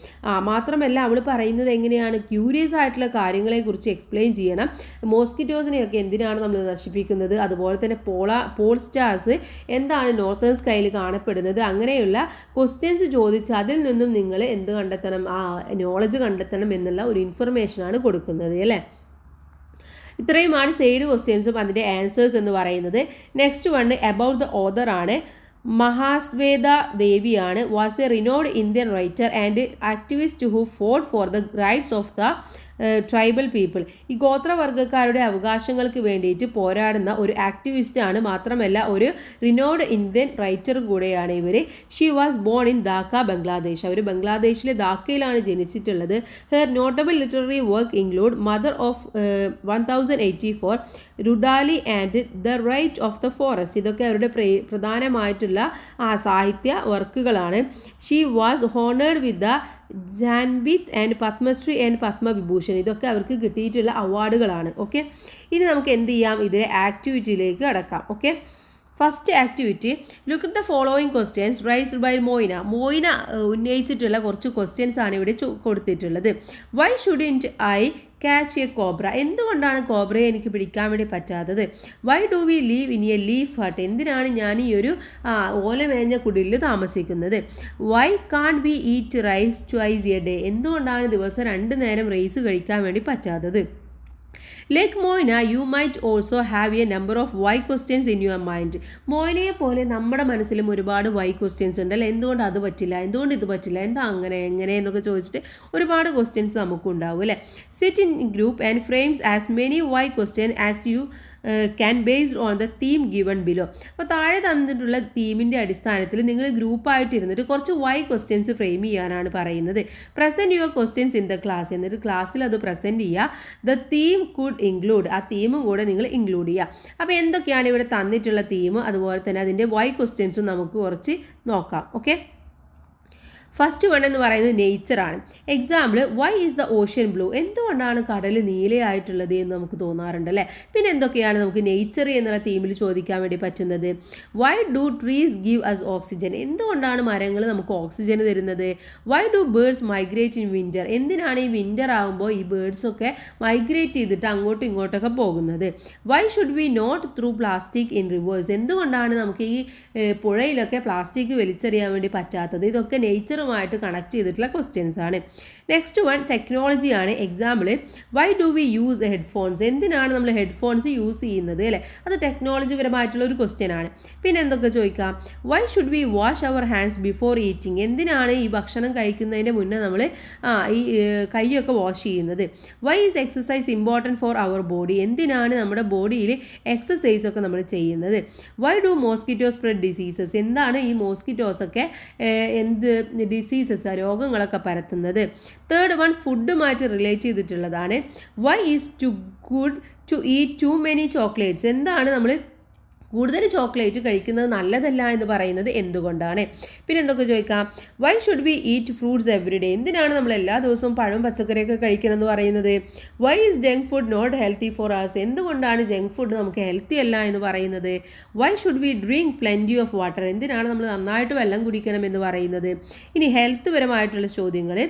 മാത്രമല്ല അവൾ പറയുന്നത് എങ്ങനെയാണ്, ക്യൂരിയസ് ആയിട്ടുള്ള കാര്യങ്ങളെക്കുറിച്ച് എക്സ്പ്ലെയിൻ ചെയ്യണം. മോസ്കിറ്റോസിനെയൊക്കെ എന്തിനാണ് നമ്മൾ നശിപ്പിക്കുന്നത്, അതുപോലെ തന്നെ പോൾ സ്റ്റാർസ് എന്താണ് നോർത്തേൺ സ്കൈയിൽ കാണപ്പെടുന്നത്, അങ്ങനെയുള്ള ക്വസ്റ്റ്യൻസ് ചോദിച്ച് അതിൽ നിന്നും നിങ്ങൾ എന്ത് കണ്ടെത്തണം, നോളജ് കണ്ടെത്തണം എന്നുള്ള ഒരു ഇൻഫർമേഷനാണ് കൊടുക്കുന്നത് അല്ലേ. ഇത്രയുമാണ് സൈഡ് ക്വസ്റ്റ്യൻസും അതിൻ്റെ ആൻസേഴ്സ് എന്ന് പറയുന്നത്. Next one about the author ആണ്. മഹാസ്വേത ദേവിയാണ്. Was a renowned Indian writer and activist who fought for the rights of the tribal people. ഈ ഗോത്രവർഗ്ഗക്കാരുടെ അവകാശങ്ങൾക്ക് വേണ്ടിയിട്ട് പോരാടുന്ന ഒരു ആക്ടിവിസ്റ്റാണ്, മാത്രമല്ല ഒരു റിനോഡ് ഇന്ത്യൻ റൈറ്റർ കൂടെയാണ് ഇവർ. She was born in Dhaka, Bangladesh. അവർ ബംഗ്ലാദേശിലെ ധാക്കയിലാണ് ജനിച്ചിട്ടുള്ളത്. Her notable literary work include mother of 1084, Rudali and the right of the forest. ഇതൊക്കെ അവരുടെ പ്രധാനമായിട്ടുള്ള സാഹിത്യ വർക്കുകളാണ്. She was honoured with the Jnanpith and Padma Shri and Padma Vibhushan. ഇതൊക്കെ അവർക്ക് കിട്ടിയിട്ടുള്ള അവാർഡുകളാണ്. ഓക്കെ, ഇനി നമുക്ക് എന്ത് ചെയ്യാം, ഇതിലെ ആക്ടിവിറ്റിയിലേക്ക് കടക്കാം. Okay, first activity, look at the following questions raised by Moyna. Moyna ഉന്നയിച്ചിട്ടുള്ള കുറച്ച് ക്വസ്റ്റ്യൻസ് ആണ് ഇവിടെ കൊടുത്തിട്ടുള്ളത്. Why shouldn't I catch a cobra? എന്തുകൊണ്ടാണ് കോബ്രയെ എനിക്ക് പിടിക്കാൻ വേണ്ടി പറ്റാത്തത്? Why do we live in a leaf hut? എന്തിനാണ് ഞാൻ ഈ ഒരു ഓലമേഞ്ഞ കുടിലിൽ താമസിക്കുന്നത്? Why can't we eat rice twice a day? എന്തുകൊണ്ടാണ് ദിവസം 2 നേരം റൈസ് കഴിക്കാൻ വേണ്ടി പറ്റാത്തത്? Like Moina, you might also have a number of why questions in your mind. മോയിനയെ പോലെ നമ്മുടെ മനസ്സിലും ഒരുപാട് വൈ ക്വസ്റ്റ്യൻസ് ഉണ്ട് അല്ലേ. എന്തുകൊണ്ട് അത് പറ്റില്ല, എന്തുകൊണ്ട് ഇത് പറ്റില്ല, എന്താ അങ്ങനെ എങ്ങനെ എന്നൊക്കെ ചോദിച്ചിട്ട് ഒരുപാട് ക്വസ്റ്റ്യൻസ് നമുക്കുണ്ടാവും അല്ലേ. Sit in group and frames as many why question as you can based on the theme given below. അപ്പോൾ താഴെ തന്നിട്ടുള്ള തീമിൻ്റെ അടിസ്ഥാനത്തിൽ നിങ്ങൾ ഗ്രൂപ്പായിട്ട് ഇരുന്നിട്ട് കുറച്ച് വൈ ക്വസ്റ്റ്യൻസ് ഫ്രെയിം ചെയ്യാനാണ് പറയുന്നത്. Present your questions in the class. എന്നിട്ട് ക്ലാസ്സിൽ അത് പ്രസൻറ്റ് ചെയ്യുക. ദ തീം കുഡ് ഇൻക്ലൂഡ്, ആ തീമും കൂടെ നിങ്ങൾ ഇൻക്ലൂഡ് ചെയ്യുക. അപ്പോൾ എന്തൊക്കെയാണ് ഇവിടെ തന്നിട്ടുള്ള തീം, അതുപോലെ തന്നെ അതിൻ്റെ വൈ ക്വസ്റ്റ്യൻസും നമുക്ക് കുറച്ച് നോക്കാം. ഓക്കെ, ഫസ്റ്റ് വൺ എന്ന് പറയുന്നത് നേച്ചറാണ്. Example, why is the ocean blue? എന്തുകൊണ്ടാണ് കടൽ നീലയായിട്ടുള്ളത് എന്ന് നമുക്ക് തോന്നാറുണ്ട് അല്ലേ. പിന്നെ എന്തൊക്കെയാണ് നമുക്ക് നേച്ചർ എന്നുള്ള തീമിൽ ചോദിക്കാൻ വേണ്ടി പറ്റുന്നത്? Why do trees give us oxygen? എന്തുകൊണ്ടാണ് മരങ്ങൾ നമുക്ക് ഓക്സിജൻ തരുന്നത്? Why do birds migrate in winter? എന്തിനാണ് ഈ വിൻ്റർ ആകുമ്പോൾ ഈ ബേർഡ്സൊക്കെ മൈഗ്രേറ്റ് ചെയ്തിട്ട് അങ്ങോട്ടും ഇങ്ങോട്ടൊക്കെ പോകുന്നത്? Why should we not throw plastic in rivers? എന്തുകൊണ്ടാണ് നമുക്ക് ഈ പുഴയിലൊക്കെ പ്ലാസ്റ്റിക് വലിച്ചെറിയാൻ വേണ്ടി പറ്റാത്തത്? ഇതൊക്കെ നേച്ചറുമായിട്ട് കണക്ട് ചെയ്തിട്ടുള്ള ക്വസ്റ്റ്യൻസ് ആണ്. നെക്സ്റ്റ് വൺ ടെക്നോളജിയാണ്. Example, why do we use headphones? എന്തിനാണ് നമ്മൾ ഹെഡ്ഫോൺസ് യൂസ് ചെയ്യുന്നത് അല്ലേ. അത് ടെക്നോളജി പരമായിട്ടുള്ള ഒരു ക്വസ്റ്റ്യൻ ആണ്. പിന്നെ എന്തൊക്കെ ചോദിക്കാം? Why should we wash our hands before eating? എന്തിനാണ് ഈ ഭക്ഷണം കഴിക്കുന്നതിൻ്റെ മുന്നേ നമ്മൾ ഈ കൈയൊക്കെ വാഷ് ചെയ്യുന്നത്? Why is exercise important for our body? എന്തിനാണ് നമ്മുടെ ബോഡിയിൽ എക്സസൈസ് ഒക്കെ നമ്മൾ ചെയ്യുന്നത്? Why do mosquito spread diseases? എന്താണ് ഈ മോസ്കിറ്റോസൊക്കെ എന്ത് ഡിസീസസ്, രോഗങ്ങളൊക്കെ പരത്തുന്നത്? തേർഡ് വൺ ഫുഡുമായിട്ട് റിലേറ്റ് ചെയ്തിട്ടുള്ളതാണ്. Why is too good to eat too many chocolates? എന്താണ് നമ്മൾ കൂടുതൽ ചോക്ലേറ്റ് കഴിക്കുന്നത് നല്ലതല്ല എന്ന് പറയുന്നത് എന്തുകൊണ്ടാണ്? പിന്നെ എന്തൊക്കെ ചോദിക്കാം? Why should we eat fruits every day? എന്തിനാണ് നമ്മൾ എല്ലാ ദിവസവും പഴവും പച്ചക്കറിയൊക്കെ കഴിക്കണം എന്ന് പറയുന്നത്? Why is junk food not healthy for us? എന്തുകൊണ്ടാണ് ജങ്ക് ഫുഡ് നമുക്ക് ഹെൽത്തി അല്ല എന്ന് പറയുന്നത്? Why should we drink plenty of water? എന്തിനാണ് നമ്മൾ നന്നായിട്ട് വെള്ളം കുടിക്കണം എന്ന് പറയുന്നത്? ഇനി ഹെൽത്ത് പരമായിട്ടുള്ള ചോദ്യങ്ങൾ.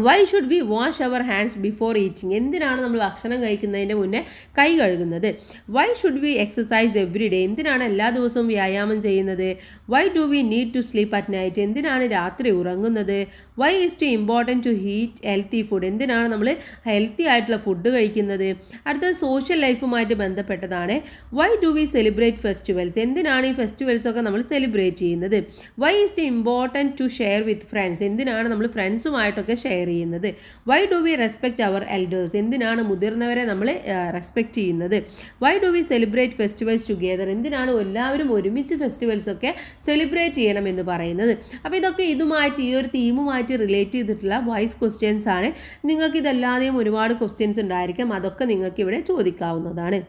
Why should we wash our hands before eating? എന്തിനാണ് നമ്മൾ ഭക്ഷണം കഴിക്കുന്നതിൻ്റെ മുന്നേ കൈ കഴുകുന്നത്? Why should we exercise every day? എന്തിനാണ് എല്ലാ ദിവസവും വ്യായാമം ചെയ്യുന്നത്? Why do we need to sleep at night? എന്തിനാണ് രാത്രി ഉറങ്ങുന്നത്? Why is too important to eat healthy food? എന്തിനാണ് നമ്മൾ ഹെൽത്തി ആയിട്ടുള്ള ഫുഡ് കഴിക്കുന്നത്? അടുത്തത് സോഷ്യൽ ലൈഫുമായിട്ട് ബന്ധപ്പെട്ടതാണ്. Why do we celebrate festivals? എന്തിനാണ് ഈ ഫെസ്റ്റിവൽസൊക്കെ നമ്മൾ സെലിബ്രേറ്റ് ചെയ്യുന്നത്? Why is too important to share with friends? എന്തിനാണ് നമ്മൾ ഫ്രണ്ട്സുമായിട്ടൊക്കെ ഷെയർ ചെയ്യുന്നത്? Why do we respect our elders? എന്തിനാണ് മുതിർന്നവരെ നമ്മൾ റെസ്പെക്റ്റ് ചെയ്യുന്നത്? Why do we celebrate festivals together? എന്തിനാണ് എല്ലാവരും ഒരുമിച്ച് ഫെസ്റ്റിവൽസ് ഒക്കെ സെലിബ്രേറ്റ് ചെയ്യണം എന്ന് പറയുന്നത്? അപ്പോൾ ഇതൊക്കെ ഇതുമായിട്ട് ഈ ഒരു തീമുമായിട്ട് റിലേറ്റ് ചെയ്തിട്ടുള്ള വോയിസ് ക്വസ്റ്റ്യൻസ് ആണ്. നിങ്ങൾക്ക് ഇതല്ലാതെയും ഒരുപാട് ക്വസ്റ്റ്യൻസ് ഉണ്ടായിരിക്കും, അതൊക്കെ നിങ്ങൾക്ക് ഇവിടെ ചോദിക്കാവുന്നതാണ്.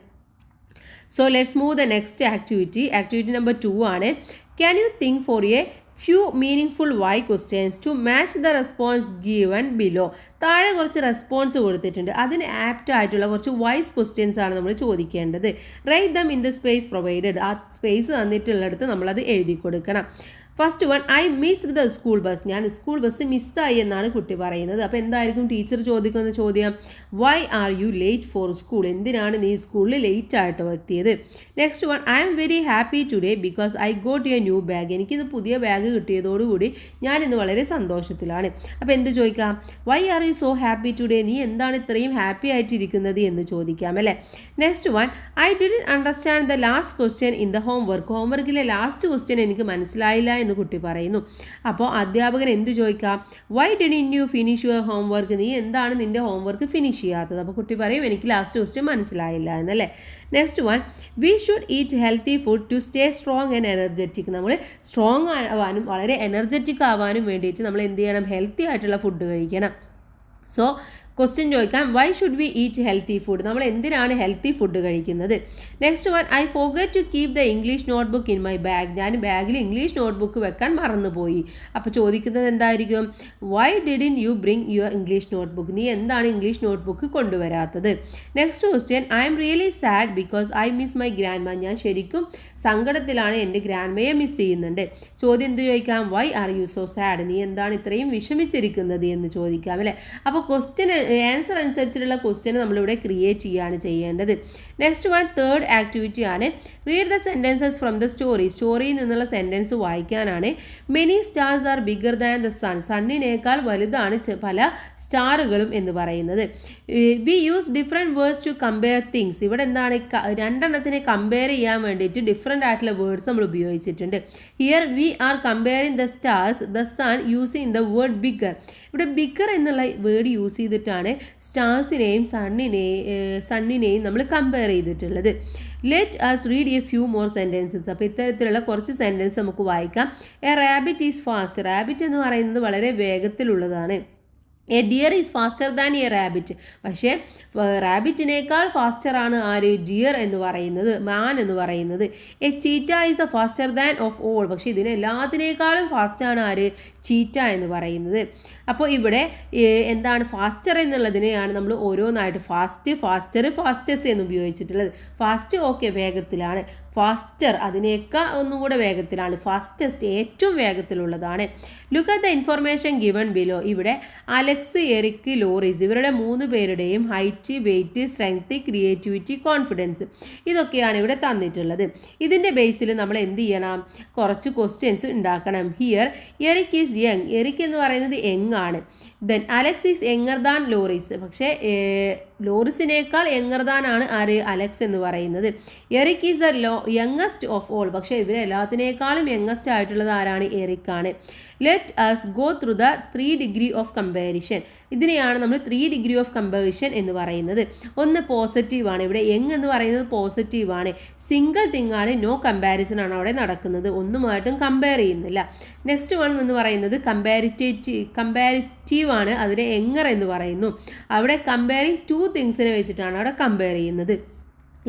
So let's move the next activity. Activity number 2 ആണ്. Can you think for a few meaningful why questions to match the response given below? താഴെ കുറച്ച് റെസ്പോൺസ് കൊടുത്തിട്ടുണ്ട്, അതിന് ആപ്റ്റ് ആയിട്ടുള്ള കുറച്ച് വൈസ് ക്വസ്റ്റ്യൻസ് ആണ് നമ്മൾ ചോദിക്കേണ്ടത്. Write them in the space provided. ആ സ്പേസ് തന്നിട്ടുള്ളിടത്ത് നമ്മളത് എഴുതി കൊടുക്കണം. First one, I missed the school bus. ഞാൻ സ്കൂൾ ബസ് മിസ്സായി എന്നാണ് കുട്ടി പറയുന്നത്. അപ്പോൾ എന്തായിരിക്കും ടീച്ചർ ചോദിക്കുന്ന ചോദ്യം? Why are you late for school? എന്തിനാണ് നീ സ്കൂളിൽ ലേറ്റ് ആയിട്ട് എത്തിയത്? Next one, I am very happy today because I got a new bag. എനിക്കിത് പുതിയ ബാഗ് കിട്ടിയതോടുകൂടി ഞാനിന്ന് വളരെ സന്തോഷത്തിലാണ്. അപ്പോൾ എന്ത് ചോദിക്കാം? Why are you so happy today? നീ എന്താണ് ഇത്രയും ഹാപ്പി ആയിട്ടിരിക്കുന്നത് എന്ന് ചോദിക്കാം അല്ലേ. Next one, I didn't understand the last question in the homework. ഹോംവർക്കിലെ ലാസ്റ്റ് ക്വസ്റ്റ്യൻ എനിക്ക് മനസ്സിലായില്ല എന്ന് കുട്ടി പറയുന്നു. അപ്പോൾ അധ്യാപകൻ എന്ത് ചോദിക്കാം? Why didn't you finish your homework? നീ എന്താണ് നിൻ്റെ ഹോംവർക്ക് ഫിനിഷ് ചെയ്യാത്തത്? അപ്പോൾ കുട്ടി പറയും എനിക്ക് ലാസ്റ്റ് ക്വസ്റ്റ്യൻ മനസ്സിലായില്ല എന്നല്ലേ. Next one, we should eat healthy food to stay strong and energetic. നമ്മൾ സ്ട്രോങ് ആവാനും വളരെ എനർജറ്റിക് ആവാനും വേണ്ടിയിട്ട് നമ്മൾ എന്ത് ചെയ്യണം? ഹെൽത്തി ആയിട്ടുള്ള ഫുഡ് കഴിക്കണം. സോ ക്വസ്റ്റ്യൻ ചോദിക്കാം, why should we eat healthy food? നമ്മൾ എന്തിനാണ് ഹെൽത്തി ഫുഡ് കഴിക്കുന്നത്? Next one, I forget to keep the English notebook in my bag. ഞാൻ ബാഗിൽ ഇംഗ്ലീഷ് നോട്ട്ബുക്ക് വെക്കാൻ മറന്നുപോയി. അപ്പോൾ ചോദിക്കുന്നത് എന്തായിരിക്കും? Why didn't you bring your English notebook? നീ എന്താണ് ഇംഗ്ലീഷ് നോട്ട്ബുക്ക് കൊണ്ടുവരാത്തത്? Next question, I am really sad because I miss my grandma. ഞാൻ ശരിക്കും സങ്കടത്തിലാണ്, എൻ്റെ ഗ്രാൻഡ്മയെ മിസ് ചെയ്യുന്നുണ്ട്. ചോദ്യം എന്ത് ചോദിക്കാം? Why are you so sad? നീ എന്താണ് ഇത്രയും വിഷമിച്ചിരിക്കുന്നത് എന്ന് ചോദിക്കാം അല്ലേ. അപ്പോൾ ക്വസ്റ്റ്യൻ ആൻസർ അനുസരിച്ചിട്ടുള്ള ക്വസ്റ്റ്യൻ നമ്മളിവിടെ ക്രിയേറ്റ് ചെയ്യുകയാണ് ചെയ്യേണ്ടത്. നെക്സ്റ്റ് വൺ, തേർഡ് ആക്ടിവിറ്റി ആണ്. Read the sentences from the story. സ്റ്റോറിയിൽ നിന്നുള്ള സെൻറ്റൻസ് വായിക്കാനാണ്. Many stars are bigger than the sun. സണ്ണിനേക്കാൾ വലുതാണ് പല സ്റ്റാറുകളും എന്ന് പറയുന്നത്. We use different words to compare things. ഇവിടെ എന്താണ്? രണ്ടെണ്ണത്തിനെ കമ്പയർ ചെയ്യാൻ വേണ്ടിയിട്ട് ഡിഫറെൻ്റ് ആയിട്ടുള്ള വേർഡ്സ് നമ്മൾ ഉപയോഗിച്ചിട്ടുണ്ട്. Here we are comparing the stars, the sun using the word bigger. ഇവിടെ ബിഗർ എന്നുള്ള വേർഡ് യൂസ് ചെയ്തിട്ടാണ് സ്റ്റാർസിനെയും സണ്ണിനെയും നമ്മൾ കമ്പയർ ചെയ്തിട്ടുള്ളത്. Let us read a few more sentences. അപ്പോൾ ഇത്തരത്തിലുള്ള കുറച്ച് സെൻറ്റൻസ് നമുക്ക് വായിക്കാം. A rabbit is fast. Rabbit എന്ന് പറയുന്നത് വളരെ വേഗത്തിലുള്ളതാണ്. A deer is faster than a rabbit. പക്ഷേ റാബിറ്റിനേക്കാൾ ഫാസ്റ്ററാണ് ആര്? ഡിയർ എന്ന് പറയുന്നത്, മാൻ എന്ന് പറയുന്നത്. A cheetah is the faster than of all. പക്ഷേ ഇതിനെല്ലാത്തിനേക്കാളും ഫാസ്റ്റാണ് ആര്? ചീറ്റ എന്ന് പറയുന്നത്. അപ്പോൾ ഇവിടെ എന്താണ്? ഫാസ്റ്റർ എന്നുള്ളതിനെയാണ് നമ്മൾ ഓരോന്നായിട്ട് ഫാസ്റ്റ്, ഫാസ്റ്റർ, ഫാസ്റ്റസ് എന്ന് ഉപയോഗിച്ചിട്ടുള്ളത്. ഫാസ്റ്റ് ഓക്കെ വേഗത്തിലാണ്, ഫാസ്റ്റർ അതിനേക്കാൾ ഒന്നും കൂടെ വേഗത്തിലാണ്, ഫാസ്റ്റസ്റ്റ് ഏറ്റവും വേഗത്തിലുള്ളതാണ്. Look at the information given below. ഇവിടെ അലക്സ്, എറിക്, ലോറീസ് ഇവരുടെ 3 പേരുടെയും height, weight, strength, creativity, confidence ഇതൊക്കെയാണ് ഇവിടെ തന്നിട്ടുള്ളത്. ഇതിൻ്റെ ബേസിൽ നമ്മൾ എന്ത് ചെയ്യണം? കുറച്ച് ക്വസ്റ്റ്യൻസ് ഉണ്ടാക്കണം. Here Eric is young. Eric എന്ന് പറയുന്നത് യങ് ആണ്. Then Alex is younger than Lauris. പക്ഷേ ലോറിസിനേക്കാൾ യങ്ങർ ദാൻ ആണ് ആര്? അലക്സ് എന്ന് പറയുന്നത്. Eric is the youngest of all. പക്ഷേ ഇവരെല്ലാത്തിനേക്കാളും യങ്ങസ്റ്റ് ആയിട്ടുള്ളത് ആരാണ്? എറിക് ആണ്. Let us go through the 3 degree of comparison. ഇതിനെയാണ് നമ്മൾ 3 ഡിഗ്രി ഓഫ് കമ്പാരിഷൻ എന്ന് പറയുന്നത്. ഒന്ന് പോസിറ്റീവാണ്. ഇവിടെ യങ് എന്ന് പറയുന്നത് പോസിറ്റീവാണ്. സിംഗിൾ തിങ് ആണ്, നോ കമ്പാരിസൺ ആണ് അവിടെ നടക്കുന്നത്, ഒന്നുമായിട്ടും കമ്പയർ ചെയ്യുന്നില്ല. നെക്സ്റ്റ് വൺ എന്ന് പറയുന്നത് കമ്പാരിറ്റീവ് ആണ്, അതിനെ യങ്ങർ എന്ന് പറയുന്നു. അവിടെ കമ്പയറിങ് 2 തിങ്സിനെ വെച്ചിട്ടാണ് അവിടെ കമ്പയർ ചെയ്യുന്നത്.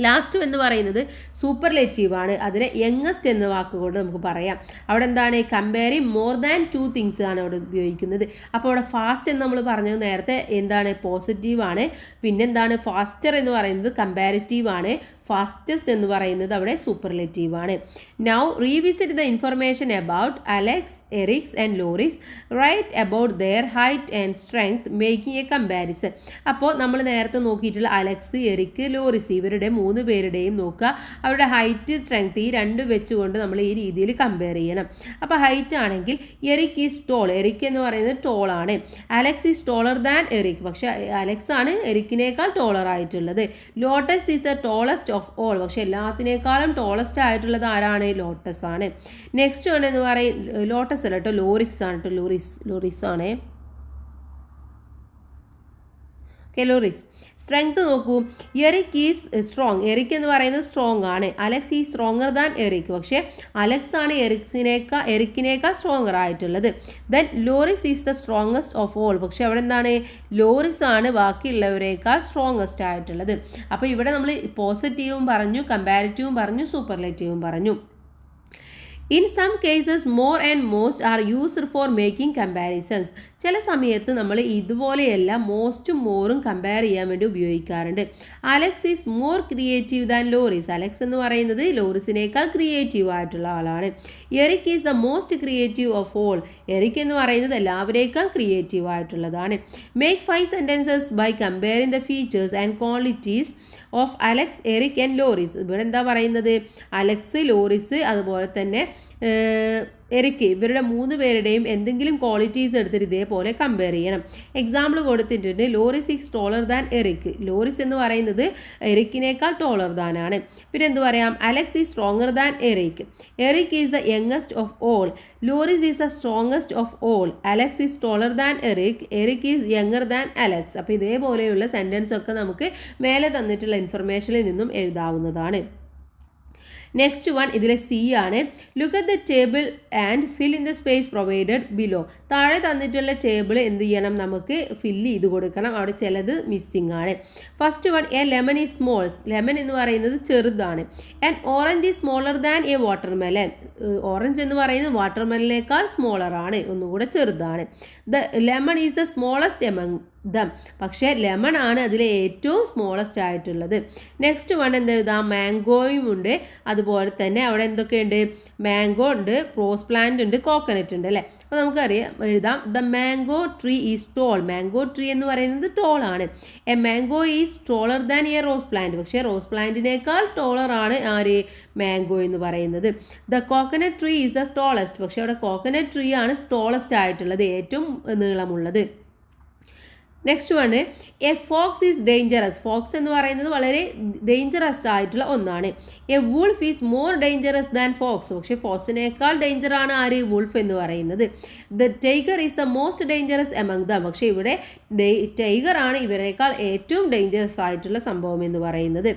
ലാസ്റ്റ് എന്ന് പറയുന്നത് സൂപ്പർലേറ്റീവാണ്. അതിനെ യങ്ങസ്റ്റ് എന്ന വാക്കുകൊണ്ട് നമുക്ക് പറയാം. അവിടെ എന്താണ്, കമ്പയറിങ് മോർ ദാൻ 2 തിങ്സ് ആണ് അവിടെ ഉപയോഗിക്കുന്നത്. അപ്പോൾ അവിടെ ഫാസ്റ്റ് എന്ന് നമ്മൾ പറഞ്ഞത് നേരത്തെ എന്താണ്, പോസിറ്റീവാണ്. പിന്നെന്താണ്, ഫാസ്റ്റർ എന്ന് പറയുന്നത് കമ്പാരിറ്റീവാണ്. ഫാസ്റ്റസ്റ്റ് എന്ന് പറയുന്നത് അവിടെ സൂപ്പർലേറ്റീവാണ്. Now revisit the information about Alex, Erics and Loris. Write about their height and strength making a comparison. അപ്പോൾ നമ്മൾ നേരത്തെ നോക്കിയിട്ടുള്ള അലക്സ്, എറിക്ക്, ലോറിസ് ഇവരുടെ 3 പേരുടെയും നോക്കുക, അവരുടെ ഹൈറ്റ്, സ്ട്രെങ്ത് ഈ 2 വെച്ചുകൊണ്ട് നമ്മൾ ഈ രീതിയിൽ കമ്പയർ ചെയ്യണം. അപ്പോൾ ഹൈറ്റ് ആണെങ്കിൽ എറിക് ഈസ് ടോൾ, എറിക് എന്ന് പറയുന്നത് ടോൾ ആണ്. Alex is taller than Eric, പക്ഷേ അലക്സ് ആണ് എറിക്കിനേക്കാൾ ടോളർ ആയിട്ടുള്ളത്. Lauris is the tallest of all, പക്ഷെ എല്ലാത്തിനേക്കാളും ടോളസ്റ്റ് ആയിട്ടുള്ളത് ആരാണ്, ലോട്ടസ് ആണ്. നെക്സ്റ്റ് ആണ് എന്ന് പറയും, ലോട്ടസ് അല്ല കേട്ടോ, ലോറിക്സ് ആണ് കേട്ടോ, ലോറിസ് ആണ്. ലോറിസ്. സ്ട്രെങ്ത് നോക്കൂ, എറിക് ഈസ് സ്ട്രോങ്, എറിക് എന്ന് പറയുന്നത് സ്ട്രോങ് ആണ്. Alex is stronger than Eric, പക്ഷേ അലക്സ് ആണ് എറിക്കിനേക്കാൾ സ്ട്രോങ്ങർ ആയിട്ടുള്ളത്. Then Lauris is the strongest of all, പക്ഷെ അവിടെ എന്താണ്, ലോറിസ് ആണ് ബാക്കിയുള്ളവരേക്കാൾ സ്ട്രോങ്ങസ്റ്റ് ആയിട്ടുള്ളത്. അപ്പോൾ ഇവിടെ നമ്മൾ പോസിറ്റീവും പറഞ്ഞു, കമ്പാരിറ്റീവും പറഞ്ഞു, സൂപ്പർലേറ്റീവും പറഞ്ഞു. In some cases more and most are used for making comparisons. ചില സമയത്ത് നമ്മൾ ഇതുപോലെയല്ല മോസ്റ്റും മോറും കമ്പയർ ചെയ്യാൻ വേണ്ടി ഉപയോഗിക്കാറുണ്ട്. Alex is more creative than Lauris, Alex എന്ന് പറയുന്നത് ലോറിസിനേക്കാൾ ക്രിയേറ്റീവ് ആയിട്ടുള്ള ആളാണ്. Eric is the most creative of all, Eric എന്ന് പറയുന്നത് എല്ലാവരേക്കാൾ ക്രിയേറ്റീവ് ആയിട്ടുള്ളതാണ്. Make 5 sentences by comparing the features and qualities of Alex, Eric and Lauris. ഇവിടെ എന്താ പറയുന്നത്, അലക്സ്, ലോറിസ് അതുപോലെ തന്നെ എറിക്ക് ഇവരുടെ 3 പേരുടെയും എന്തെങ്കിലും ക്വാളിറ്റീസ് എടുത്തിട്ട് ഇതേപോലെ കമ്പയർ ചെയ്യണം. എക്സാമ്പിൾ കൊടുത്തിട്ടുണ്ട്, Loris is taller than Eric, Loris എന്ന് പറയുന്നത് എറിക്കിനേക്കാൾ ടോളർ ദാൻ ആണ്. പിന്നെ എന്ത് പറയാം, Alex is stronger than Eric, Eric is the youngest of all, Loris is the strongest of all, Alex is taller than Eric, Eric is younger than Alex. അപ്പോൾ ഇതേപോലെയുള്ള സെൻറ്റൻസ് ഒക്കെ നമുക്ക് മേലെ തന്നിട്ടുള്ള ഇൻഫർമേഷനിൽ നിന്നും എഴുതാവുന്നതാണ്. നെക്സ്റ്റ് വൺ ഇതിലെ സി ആണ്. Look at the table and fill in the space provided below. താഴെ തന്നിട്ടുള്ള ടേബിൾ എന്ത് ചെയ്യണം, നമുക്ക് ഫില്ല് ചെയ്ത് കൊടുക്കണം. അവിടെ ചിലത് മിസ്സിംഗ് ആണ്. First one, A lemon is small, lemon എന്ന് പറയുന്നത് ചെറുതാണ്. And orange is smaller than A watermelon, orange എന്ന് പറയുന്നത് വാട്ടർമെലനേക്കാൾ സ്മോളർ ആണ്, ഒന്നുകൂടെ ചെറുതാണ്. The lemon is the smallest among them, പക്ഷേ ലെമൺ ആണ് അതിലെ ഏറ്റവും സ്മോളസ്റ്റ് ആയിട്ടുള്ളത്. നെക്സ്റ്റ് വൺ എന്ത് എഴുതാം, മാംഗോയും ഉണ്ട്, അതുപോലെ തന്നെ അവിടെ എന്തൊക്കെയുണ്ട്, മാംഗോ ഉണ്ട്, റോസ് പ്ലാന്റ് ഉണ്ട്, കോക്കനട്ട് ഉണ്ട് അല്ലേ. അപ്പോൾ നമുക്കറിയാം എഴുതാം, the mango tree is tall, mango tree എന്ന് പറയുന്നത് ടോൾ ആണ്. A mango is taller than a rose plant, പക്ഷേ റോസ് പ്ലാന്റിനേക്കാൾ ടോളർ ആണ് ആര്, മാംഗോ എന്ന് പറയുന്നത്. The coconut tree is the tallest, പക്ഷേ അവിടെ കോക്കനട്ട് ട്രീ ആണ് ടോളസ്റ്റ് ആയിട്ടുള്ളത്, ഏറ്റവും നീളമുള്ളത്. Next one, a fox is dangerous, fox എന്ന് പറയുന്നത് വളരെ ഡേഞ്ചറസ് ആയിട്ടുള്ള ഒന്നാണ്. A wolf is more dangerous than fox, പക്ഷേ ഫോക്സിനേക്കാൾ ഡേഞ്ചറാണ് ആര്, വുൾഫ് എന്ന് പറയുന്നത്. The tiger is the most dangerous among them, പക്ഷേ ഇവിടെ ടൈഗർ ആണ് ഇവരെക്കാൾ ഏറ്റവും ഡേഞ്ചറസ് ആയിട്ടുള്ള സംഭവം എന്ന് പറയുന്നത്.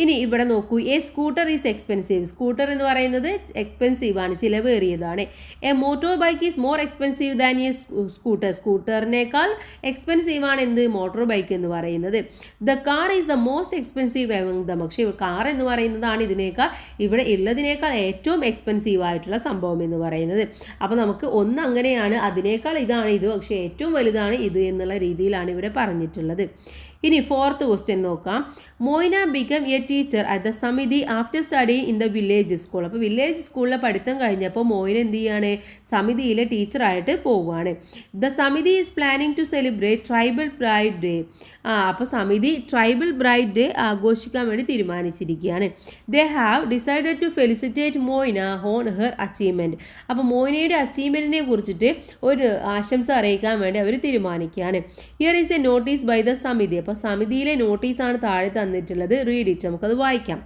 ഇനി ഇവിടെ നോക്കൂ, a scooter is expensive, scooter എന്ന് പറയുന്നത് എക്സ്പെൻസീവ് ആണ്, ചിലവേറിയതാണ്. A motorbike is more expensive than a scooter, സ്കൂട്ടറിനേക്കാൾ എക്സ്പെൻസീവ് ആണ് എന്ത്, മോട്ടോർ ബൈക്ക് എന്ന് പറയുന്നത്. The car is the most expensive among them, പക്ഷേ കാർ എന്ന് പറയുന്നതാണ് ഇതിനേക്കാൾ ഇവിടെ ഉള്ളതിനേക്കാൾ ഏറ്റവും എക്സ്പെൻസീവ് ആയിട്ടുള്ള സംഭവം എന്ന് പറയുന്നത്. അപ്പോൾ നമുക്ക് ഒന്ന് അങ്ങനെയാണ്, അതിനേക്കാൾ ഇതാണ് ഇത്, പക്ഷേ ഏറ്റവും വലുതാണ് ഇത് എന്നുള്ള രീതിയിലാണ് ഇവിടെ പറഞ്ഞിട്ടുള്ളത്. ഇനി ഫോർത്ത് ക്വസ്റ്റ്യൻ നോക്കാം. Moina become a teacher at the Samiti after study in the village school. അപ്പോൾ വില്ലേജ് സ്കൂളിലെ പഠിത്തം കഴിഞ്ഞപ്പോൾ മോയിന എന്ത് ചെയ്യാണ്, സമിതിയിലെ ടീച്ചറായിട്ട് പോവുകയാണ്. The Samiti is planning to celebrate tribal bride day. അപ്പോൾ സമിതി ട്രൈബൽ ബ്രൈഡ് ഡേ ആഘോഷിക്കാൻ വേണ്ടി തീരുമാനിച്ചിരിക്കുകയാണ്. They have decided to felicitate Moina on her achievement. അപ്പോൾ മോയിനയുടെ അച്ചീവ്മെൻറ്റിനെ കുറിച്ചിട്ട് ഒരു ആശംസ അറിയിക്കാൻ വേണ്ടി അവർ തീരുമാനിക്കുകയാണ്. Here is a notice by the Samiti. അപ്പോൾ സമിതിയിലെ നോട്ടീസാണ് താഴെ തന്നിട്ടുള്ളത്, റീഡ് ഇറ്റ്, നമുക്കത് വായിക്കാം.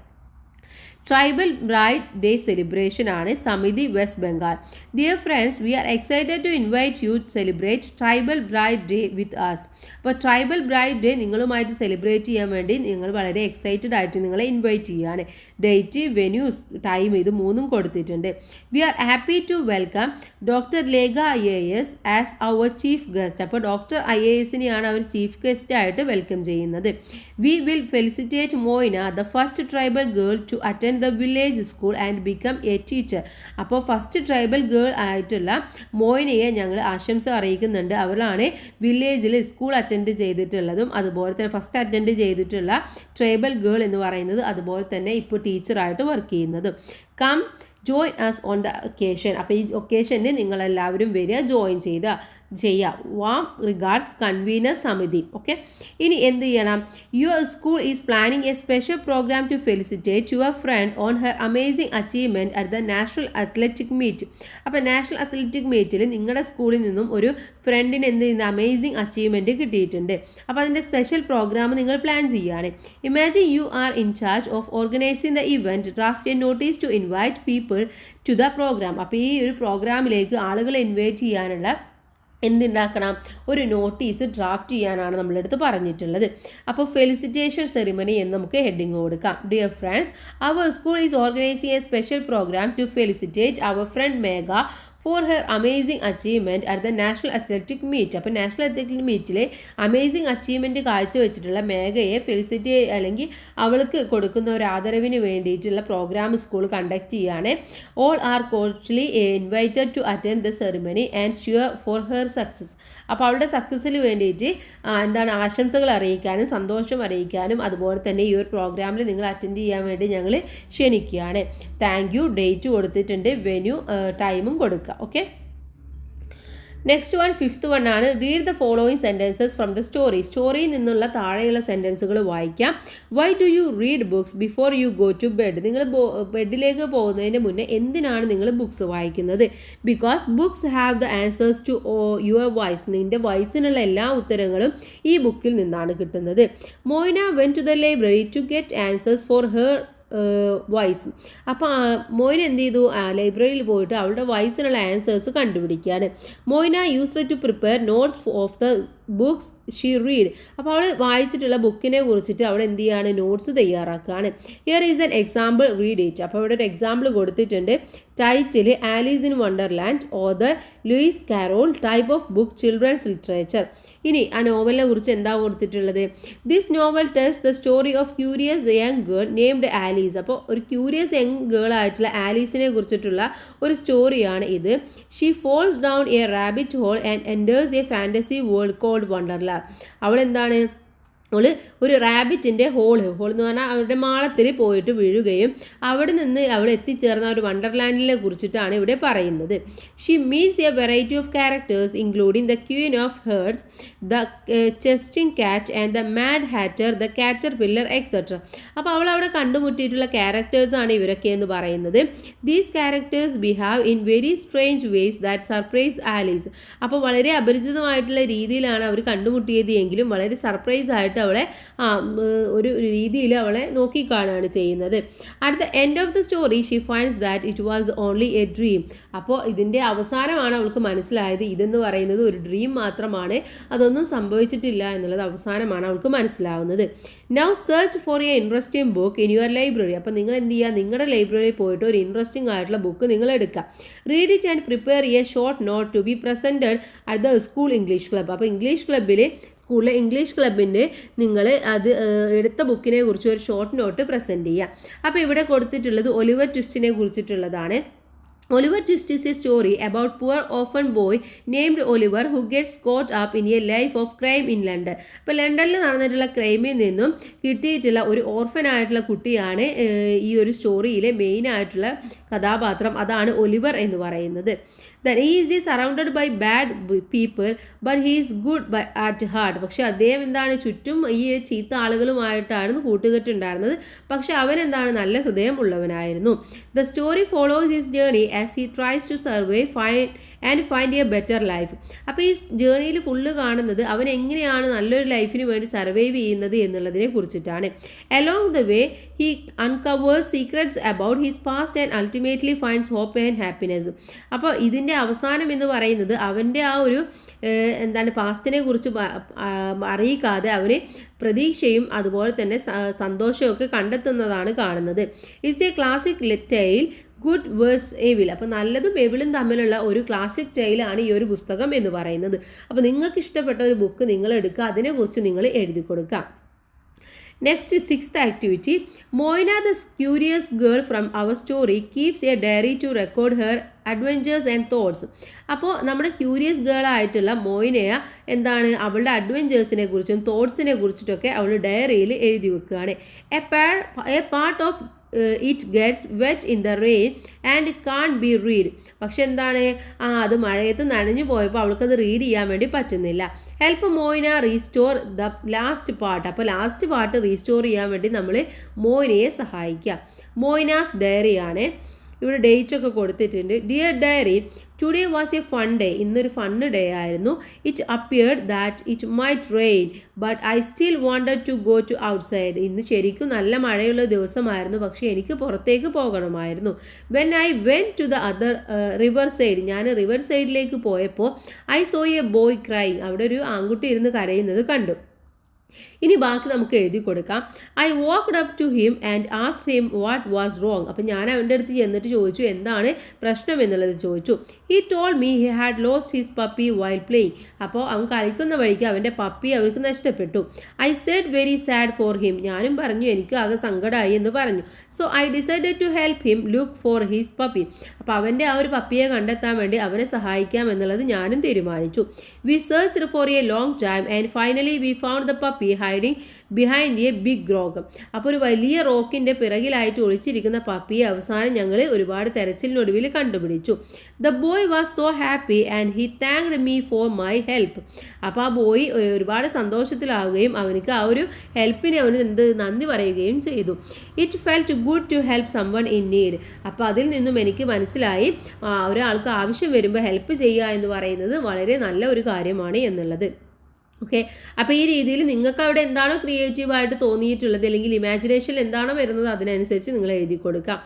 ട്രൈബൽ ബ്രൈഡ് ഡേ സെലിബ്രേഷൻ ആണ് സമിതി west Bengal. Dear friends, we are excited to invite you celebrate tribal bride day with us. അപ്പോൾ ട്രൈബൽ ബ്രൈഡ് ഡേ നിങ്ങളുമായിട്ട് സെലിബ്രേറ്റ് ചെയ്യാൻ വേണ്ടി നിങ്ങൾ വളരെ എക്സൈറ്റഡ് ആയിട്ട് നിങ്ങളെ ഇൻവൈറ്റ് ചെയ്യുകയാണ്. ഡേറ്റ്, വെന്യൂസ്, ടൈം ഇത് മൂന്നും കൊടുത്തിട്ടുണ്ട്. We are happy to welcome doctor Lekha IAS as our chief guest. അപ്പോൾ ഡോക്ടർ IASനെയാണ് അവർ ചീഫ് ഗസ്റ്റ് ആയിട്ട് വെൽക്കം ചെയ്യുന്നത്. We will felicitate Moina, the first tribal girl to attend the village school and become a teacher. അപ്പോൾ ഫസ്റ്റ് ട്രൈബൽ ഗേൾ ആയിട്ടുള്ള മോയിനയെ ഞങ്ങൾ ആശംസ അറിയിക്കുന്നുണ്ട്. അവളാണ് വില്ലേജിൽ സ്കൂൾ അറ്റൻഡ് ചെയ്തിട്ടുള്ളതും അതുപോലെ തന്നെ ഫസ്റ്റ് അറ്റൻഡ് ചെയ്തിട്ടുള്ള ട്രൈബൽ ഗേൾ എന്ന് പറയുന്നത്, അതുപോലെ തന്നെ ഇപ്പോൾ ടീച്ചറായിട്ട് വർക്ക് ചെയ്യുന്നതും. Come join us on the occasion. അപ്പോൾ ഈ ഒക്കേഷന് നിങ്ങളെല്ലാവരും വരിക, ജോയിൻ ചെയ്യാം. വാം റിഗാർഡ്സ് കൺവീനർ സമിതി. ഓക്കെ, ഇനി എന്ത് ചെയ്യണം? Your school is planning a special programme to felicitate your friend on her amazing achievement at the national athletic meet. അപ്പോൾ നാഷണൽ അത്ലറ്റിക് മീറ്റിൽ നിങ്ങളുടെ സ്കൂളിൽ നിന്നും ഒരു ഫ്രണ്ടിന് എന്ത് ചെയ്യുന്ന അമേസിംഗ് അച്ചീവ്മെൻറ്റ് കിട്ടിയിട്ടുണ്ട്. അപ്പോൾ അതിൻ്റെ സ്പെഷ്യൽ പ്രോഗ്രാം നിങ്ങൾ പ്ലാൻ ചെയ്യുകയാണ്. Imagine you are in charge of organising the event. Draft a notice to invite people to the programme. അപ്പോൾ ഈ ഒരു പ്രോഗ്രാമിലേക്ക് ആളുകളെ ഇൻവൈറ്റ് ചെയ്യാനുള്ള എന്തുണ്ടാക്കണം? ഒരു നോട്ടീസ് ഡ്രാഫ്റ്റ് ചെയ്യാനാണ് നമ്മളെടുത്ത് പറഞ്ഞിട്ടുള്ളത്. അപ്പോൾ ഫെലിസിറ്റേഷൻ സെറിമണി എന്ന് നമുക്ക് ഹെഡിങ് കൊടുക്കാം. Dear friends, our school is organising a special programme to felicitate our friend Megha for her amazing achievement at the national athletic meet. അപ്പോൾ നാഷണൽ അത്ലറ്റിക് മീറ്റിലെ അമേസിംഗ് അച്ചീവ്മെൻറ്റ് കാഴ്ചവെച്ചിട്ടുള്ള മേഘയെ ഫെലിസിറ്റേറ്റ് അല്ലെങ്കിൽ അവൾക്ക് കൊടുക്കുന്ന ഒരു ആദരവിന് വേണ്ടിയിട്ടുള്ള പ്രോഗ്രാം സ്കൂൾ കണ്ടക്ട് ചെയ്യുകയാണ്. All are cordially invited to attend the ceremony and cheer for her success. അപ്പോൾ അവളുടെ സക്സസ്സിന് വേണ്ടിയിട്ട് ആശംസകൾ അറിയിക്കാനും സന്തോഷം അറിയിക്കാനും അതുപോലെ തന്നെ ഈ ഒരു പ്രോഗ്രാമിൽ നിങ്ങൾ അറ്റൻഡ് ചെയ്യാൻ വേണ്ടി ഞങ്ങൾ ക്ഷണിക്കുകയാണ്. താങ്ക് യു, ഡേറ്റ് കൊടുത്തിട്ടുണ്ട്, വെന്യൂ, ടൈമും കൊടുക്കുക. Okay, next one, fifth one ആണ്. Read the following sentences from the story. സ്റ്റോറിയിൽ നിന്നുള്ള താഴെയുള്ള സെൻറ്റൻസുകൾ വായിക്കാം. Why do you read books before you go to bed. നിങ്ങൾ ബെഡിലേക്ക് പോകുന്നതിന് മുന്നേ എന്തിനാണ് നിങ്ങൾ ബുക്സ് വായിക്കുന്നത്? Because books have the answers to your voice. നിൻ്റെ വോയിസിനുള്ള എല്ലാ ഉത്തരങ്ങളും ഈ ബുക്കിൽ നിന്നാണ് കിട്ടുന്നത്. Moina went to the library to get answers for her voice. അപ്പോൾ മോയിന എന്ത് ചെയ്തു? ലൈബ്രറിയിൽ പോയിട്ട് അവളുടെ വോയിസിനുള്ള ആൻസേഴ്സ് കണ്ടുപിടിക്കുകയാണ്. Moina used to prepare notes of the books she read. അപ്പോൾ അവൾ വായിച്ചിട്ടുള്ള ബുക്കിനെ കുറിച്ചിട്ട് അവൾ എന്ത് ചെയ്യാണ്? നോട്ട്സ് തയ്യാറാക്കുകയാണ്. Here is an example, read it. അപ്പോൾ ഇവിടെ ഒരു എക്സാമ്പിൾ കൊടുത്തിട്ടുണ്ട്. Title Alice in Wonderland, author Lewis Carroll, type of book children's literature. ഇനി ആ നോവലിനെ കുറിച്ച് എന്താ കൊടുത്തിട്ടുള്ളത്? This novel tells the story of curious young girl named Alice. അപ്പോൾ ഒരു ക്യൂരിയസ് യങ് ഗേൾ ആയിട്ടുള്ള ആലീസിനെ കുറിച്ചിട്ടുള്ള ഒരു സ്റ്റോറിയാണ് ഇത്. She falls down a rabbit hole and enters a fantasy world called Wonderland. അവൾ എന്താണ്? അവൾ ഒരു റാബിറ്റിൻ്റെ ഹോൾ എന്ന് പറഞ്ഞാൽ അവരുടെ മാളത്തിൽ പോയിട്ട് വീഴുകയും അവിടെ നിന്ന് അവൾ എത്തിച്ചേർന്ന ഒരു വണ്ടർലാൻഡിനെ കുറിച്ചിട്ടാണ് ഇവിടെ പറയുന്നത്. She meets a variety of characters including the queen of hearts, the ചെസ്റ്റിംഗ് cat and the mad hatter, the caterpillar etcetera. അപ്പോൾ അവൾ അവിടെ കണ്ടുമുട്ടിയിട്ടുള്ള ക്യാരക്ടേഴ്സാണ് ഇവരൊക്കെ എന്ന് പറയുന്നത്. These characters behave in very strange ways that surprise Alice. അപ്പോൾ വളരെ അപരിചിതമായിട്ടുള്ള രീതിയിലാണ് അവർ കണ്ടുമുട്ടിയത് എങ്കിലും വളരെ സർപ്രൈസ് ആയിട്ട് അവളെ ഒരു രീതിയിൽ അവളെ നോക്കിക്കാണുകയാണ് ചെയ്യുന്നത്. At the end of the story she finds that it was only A dream. അപ്പോൾ ഇതിൻ്റെ അവസാനമാണ് അവൾക്ക് മനസ്സിലായത് ഇതെന്ന് പറയുന്നത് ഒരു ഡ്രീം മാത്രമാണ്, അതൊന്നും സംഭവിച്ചിട്ടില്ല എന്നുള്ളത് അവസാനമാണ് അവൾക്ക് മനസ്സിലാവുന്നത്. Now search for A interesting book in your library. അപ്പോൾ നിങ്ങൾ എന്ത് ചെയ്യുക? നിങ്ങളുടെ ലൈബ്രറിയിൽ പോയിട്ട് ഒരു ഇൻട്രസ്റ്റിംഗ് ആയിട്ടുള്ള ബുക്ക് നിങ്ങൾ എടുക്കുക. Read it and prepare a short note to be presented at the school English club. അപ്പോൾ ഇംഗ്ലീഷ് ക്ലബ്ബിൽ സ്കൂളിലെ ഇംഗ്ലീഷ് ക്ലബിൻ്റെ നിങ്ങൾ അത് എടുത്ത ബുക്കിനെ കുറിച്ച് ഒരു ഷോർട്ട് നോട്ട് പ്രസൻറ്റ് ചെയ്യുക. അപ്പോൾ ഇവിടെ കൊടുത്തിട്ടുള്ളത് Oliver ട്വിസ്റ്റിനെ കുറിച്ചിട്ടുള്ളതാണ്. Oliver Twist is a story about poor orphan boy named Oliver who gets caught up in a life of crime in London. അപ്പോൾ ലണ്ടനിൽ നടന്നിട്ടുള്ള ക്രൈമിൽ നിന്നും കിട്ടിയിട്ടുള്ള ഒരു ഓർഫൻ ആയിട്ടുള്ള കുട്ടിയാണ് ഈ ഒരു സ്റ്റോറിയിലെ മെയിൻ ആയിട്ടുള്ള കഥാപാത്രം. അതാണ് ഒലിവർ എന്ന് പറയുന്നത്. Then he is surrounded by bad people but he is good at heart. പക്ഷെ അദ്ദേഹം എന്താണ്? ചുറ്റും ഈ ചീത്ത ആളുകളുമായിട്ടാണ് കൂട്ടുകെട്ടുണ്ടായിരുന്നത്, പക്ഷെ അവൻ എന്താണ്? നല്ല ഹൃദയം ഉള്ളവനായിരുന്നു. The story follows his journey as he tries to survive, find and find A better life. അപ്പോൾ ഈ ജേർണിയിൽ ഫുള്ള് കാണുന്നത് അവൻ എങ്ങനെയാണ് നല്ലൊരു ലൈഫിന് വേണ്ടി സർവൈവ് ചെയ്യുന്നത് എന്നുള്ളതിനെ കുറിച്ചിട്ടാണ്. Along the way he uncovers secrets about his past and ultimately finds hope and happiness. അപ്പോൾ ഇതിൻ്റെ അവസാനം എന്ന് പറയുന്നത് അവൻ്റെ ആ ഒരു പാസ്റ്റിനെ കുറിച്ച് അറിയിക്കാതെ അവന് പ്രതീക്ഷയും അതുപോലെ തന്നെ സന്തോഷമൊക്കെ കണ്ടെത്തുന്നതാണ് കാണുന്നത്. It's a classic tale good versus evil. അപ്പോൾ നല്ലതും എവിളും തമ്മിലുള്ള ഒരു ക്ലാസിക് ടെയിലാണ് ഈ ഒരു പുസ്തകം എന്ന് പറയുന്നത്. അപ്പോൾ നിങ്ങൾക്ക് ഇഷ്ടപ്പെട്ട ഒരു ബുക്ക് നിങ്ങൾ എടുക്കുക, അതിനെക്കുറിച്ച് നിങ്ങൾ എഴുതി കൊടുക്കുക. Next, 6th activity. Moina the curious girl from our story keeps a diary to record her adventures and thoughts. അപ്പോൾ നമ്മുടെ ക്യൂരിയസ് ഗേൾ ആയിട്ടുള്ള മോയിനയ അവളുടെ അഡ്വഞ്ചേഴ്സിനെ കുറിച്ചും തോട്ട്സിനെ കുറിച്ചിട്ടൊക്കെ അവൾ ഡയറിയിൽ എഴുതി വെക്കുകയാണ്. A part of it gets wet in the rain and can't be read. പക്ഷെ അത് മഴയത്ത് നനഞ്ഞു പോയപ്പോൾ അവൾക്കത് റീഡ് ചെയ്യാൻ വേണ്ടി പറ്റുന്നില്ല. Help Moina restore the last part. അപ്പോൾ ലാസ്റ്റ് പാർട്ട് റീസ്റ്റോർ ചെയ്യാൻ വേണ്ടി നമ്മൾ മോയിനയെ സഹായിക്കുക. മോയിനാസ് ഡയറി ആണ്. ഇവിടെ ഡേറ്റ് ഒക്കെ കൊടുത്തിട്ടുണ്ട്. Dear diary, today was a fun day. ഇന്നൊരു ഫണ്ണ് ഡേ ആയിരുന്നു. It appeared that it might rain but I still wanted to go to outside. ഇന്ന് ശരിക്കും നല്ല മഴയുള്ള ദിവസമായിരുന്നു, പക്ഷേ എനിക്ക് പുറത്തേക്ക് പോകണമായിരുന്നു. When I went to the other river side. ഞാൻ റിവർ സൈഡിലേക്ക് പോയപ്പോൾ I saw a boy crying. അവിടെ ഒരു ആൺകുട്ടി ഇരുന്ന് കരയുന്നത് കണ്ടു. ഇനി ബാക്കി നമുക്ക് എഴുതി കൊടുക്കാം. I walked up to him and asked him what was wrong. അപ്പം ഞാൻ അവൻ്റെ അടുത്ത് ചെന്നിട്ട് ചോദിച്ചു എന്താണ് പ്രശ്നം എന്നുള്ളത് ചോദിച്ചു. He told me he had lost his puppy while playing. അപ്പോൾ അവൻ കളിക്കുന്ന വഴിക്ക് അവൻ്റെ പപ്പി അവർക്ക് നഷ്ടപ്പെട്ടു. I said very sad for him. ഞാനും പറഞ്ഞു എനിക്ക് ആകെ സങ്കടമായി എന്ന് പറഞ്ഞു. So I decided to help him look for his puppy. അപ്പോൾ അവൻ്റെ ആ ഒരു പപ്പിയെ കണ്ടെത്താൻ വേണ്ടി അവനെ സഹായിക്കാം എന്നുള്ളത് ഞാനും തീരുമാനിച്ചു. We searched for a long time and finally we found the puppy hiding behind a big rock. അപ്പോൾ ഒരു വലിയ റോക്കിൻ്റെ പിറകിലായിട്ട് ഒളിച്ചിരിക്കുന്ന പപ്പിയെ അവസാനം ഞങ്ങൾ ഒരുപാട് തെരച്ചിലിനൊടുവിൽ കണ്ടുപിടിച്ചു. The boy was so happy and he thanked me for my help. അപ്പോൾ ആ ബോയ് ഒരുപാട് സന്തോഷത്തിലാവുകയും അവനക്ക് ആ ഒരു ഹെൽപ്പിന് അവന് നന്ദി പറയുകയും ചെയ്തു. It felt good to help someone in need. അപ്പോൾ അതിൽ നിന്നും എനിക്ക് മനസ്സിലായി ഒരാൾക്ക് ആവശ്യം വരുമ്പോൾ ഹെൽപ്പ് ചെയ്യുക എന്ന് പറയുന്നത് വളരെ നല്ല ഒരു കാര്യമാണ് എന്നുള്ളത്. ഓക്കെ, അപ്പോൾ ഈ രീതിയിൽ നിങ്ങൾക്ക് അവിടെ എന്താണോ ക്രിയേറ്റീവായിട്ട് തോന്നിയിട്ടുള്ളത് അല്ലെങ്കിൽ ഇമാജിനേഷനിൽ എന്താണോ വരുന്നത് അതിനനുസരിച്ച് നിങ്ങൾ എഴുതി കൊടുക്കാം.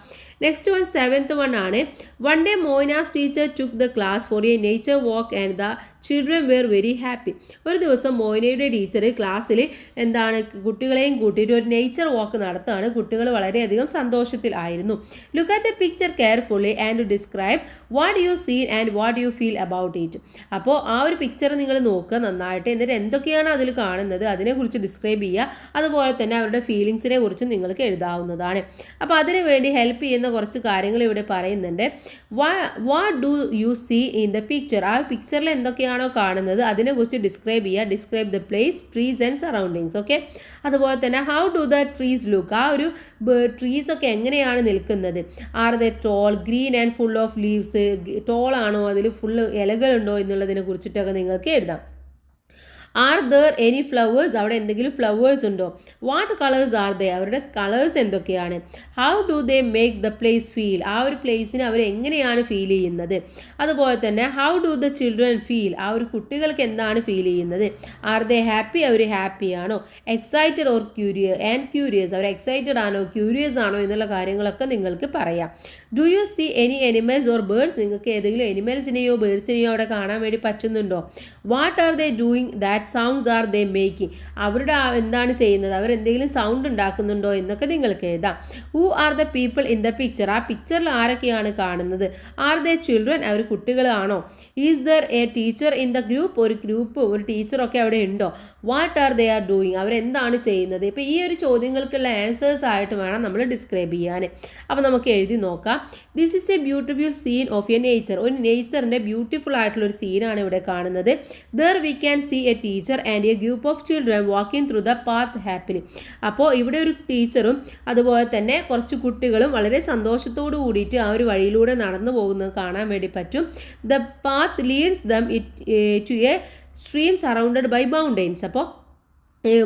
നെക്സ്റ്റ് വൺ 7th വൺ ആണ്. One day Moina's teacher took the class for a nature walk and the children were very happy. ഒരു ദിവസം മോയിനയുടെ ടീച്ചർ ക്ലാസ്സിൽ കുട്ടികളെയും കൂട്ടിയിട്ട് ഒരു നേച്ചർ വാക്ക് നടത്തുകയാണ്. കുട്ടികൾ വളരെയധികം സന്തോഷത്തിലായിരുന്നു. Look at the picture carefully and describe what you seen and what you feel about it. അപ്പോൾ ആ ഒരു പിക്ചർ നിങ്ങൾ നോക്കുക നന്നായിട്ട്, എന്നിട്ട് എന്തൊക്കെയാണ് അതിൽ കാണുന്നത് അതിനെക്കുറിച്ച് ഡിസ്ക്രൈബ് ചെയ്യുക. അതുപോലെ തന്നെ അവരുടെ ഫീലിങ്സിനെ കുറിച്ച് നിങ്ങൾക്ക് എഴുതാവുന്നതാണ്. അപ്പോൾ അതിനു വേണ്ടി ഹെൽപ്പ് ചെയ്യുന്ന കുറച്ച് കാര്യങ്ങൾ ഇവിടെ പറയുന്നുണ്ട്. What do you see in the picture. ആ പിക്ചറിൽ എന്തൊക്കെയാണോ കാണുന്നത് അതിനെക്കുറിച്ച് ഡിസ്ക്രൈബ് ചെയ്യുക. Describe the place, trees and surroundings. Okay, അതുപോലെ തന്നെ how do the trees look. ആ ഒരു ട്രീസ് ഒക്കെ എങ്ങനെയാണ് നിൽക്കുന്നത്. Are the tall, green and full of leaves. Tall ആണോ, അതിൽ ഫുള്ള് ഇലകളുണ്ടോ എന്നുള്ളതിനെ കുറിച്ചിട്ടൊക്കെ നിങ്ങൾക്ക് എഴുതാം. Are there any flowers. അവിടെ എന്തെങ്കിലും ഫ്ലവേഴ്സ് ഉണ്ടോ. What colours are they. അവരുടെ കളേഴ്സ് എന്തൊക്കെയാണ്. How do they make the place feel. ആ ഒരു പ്ലേസിന് അവർ എങ്ങനെയാണ് ഫീൽ ചെയ്യുന്നത്. അതുപോലെ തന്നെ how do the children feel. ആ ഒരു കുട്ടികൾക്ക് എന്താണ് ഫീൽ ചെയ്യുന്നത്. Are they happy. അവർ ഹാപ്പി ആണോ. Excited or curious. അവർ എക്സൈറ്റഡ് ആണോ ക്യൂരിയസ് ആണോ എന്നുള്ള കാര്യങ്ങളൊക്കെ നിങ്ങൾക്ക് പറയാം. Do you see any animals or birds. നിങ്ങൾക്ക് ഏതെങ്കിലും എനിമൽസിനെയോ ബേർഡ്സിനെയോ അവിടെ കാണാൻ വേണ്ടി പറ്റുന്നുണ്ടോ. What are they doing that sounds are they making. അവരുടെ എന്താണ് ചെയ്യുന്നത്, അവരെന്തെങ്കിലും സൗണ്ട് ഉണ്ടാക്കുന്നുണ്ടോ എന്നൊക്കെ നിങ്ങൾക്ക് എഴുതാം. Who are the people in the picture. ആ പിക്ചറിൽ ആരൊക്കെയാണ് കാണുന്നത്. Are they children. അവർ കുട്ടികളാണോ. Is there a teacher in the group. ഒരു ടീച്ചറൊക്കെ അവിടെ ഉണ്ടോ. What are they are doing. അവരെന്താണ് ചെയ്യുന്നത്. ഇപ്പോൾ ഈ ഒരു ചോദ്യങ്ങൾക്കുള്ള ആൻസേഴ്സ് ആയിട്ട് വേണം നമ്മൾ ഡിസ്ക്രൈബ് ചെയ്യാൻ. അപ്പോൾ നമുക്ക് എഴുതി നോക്കാം. This is a beautiful scene of a nature. ഒരു നേച്ചറിൻ്റെ ബ്യൂട്ടിഫുൾ ആയിട്ടുള്ള ഒരു സീനാണ് ഇവിടെ കാണുന്നത്. There we can see a teacher and a group of children walking through the path happily. അപ്പോൾ ഇവിടെ ഒരു ടീച്ചറും അതുപോലെ തന്നെ കുറച്ച് കുട്ടികളും വളരെ സന്തോഷത്തോടു കൂടിയിട്ട് ആ ഒരു വഴിയിലൂടെ നടന്നു പോകുന്നത് കാണാൻ വേണ്ടി പറ്റും. The path leads them to a stream surrounded by mountains. അപ്പോൾ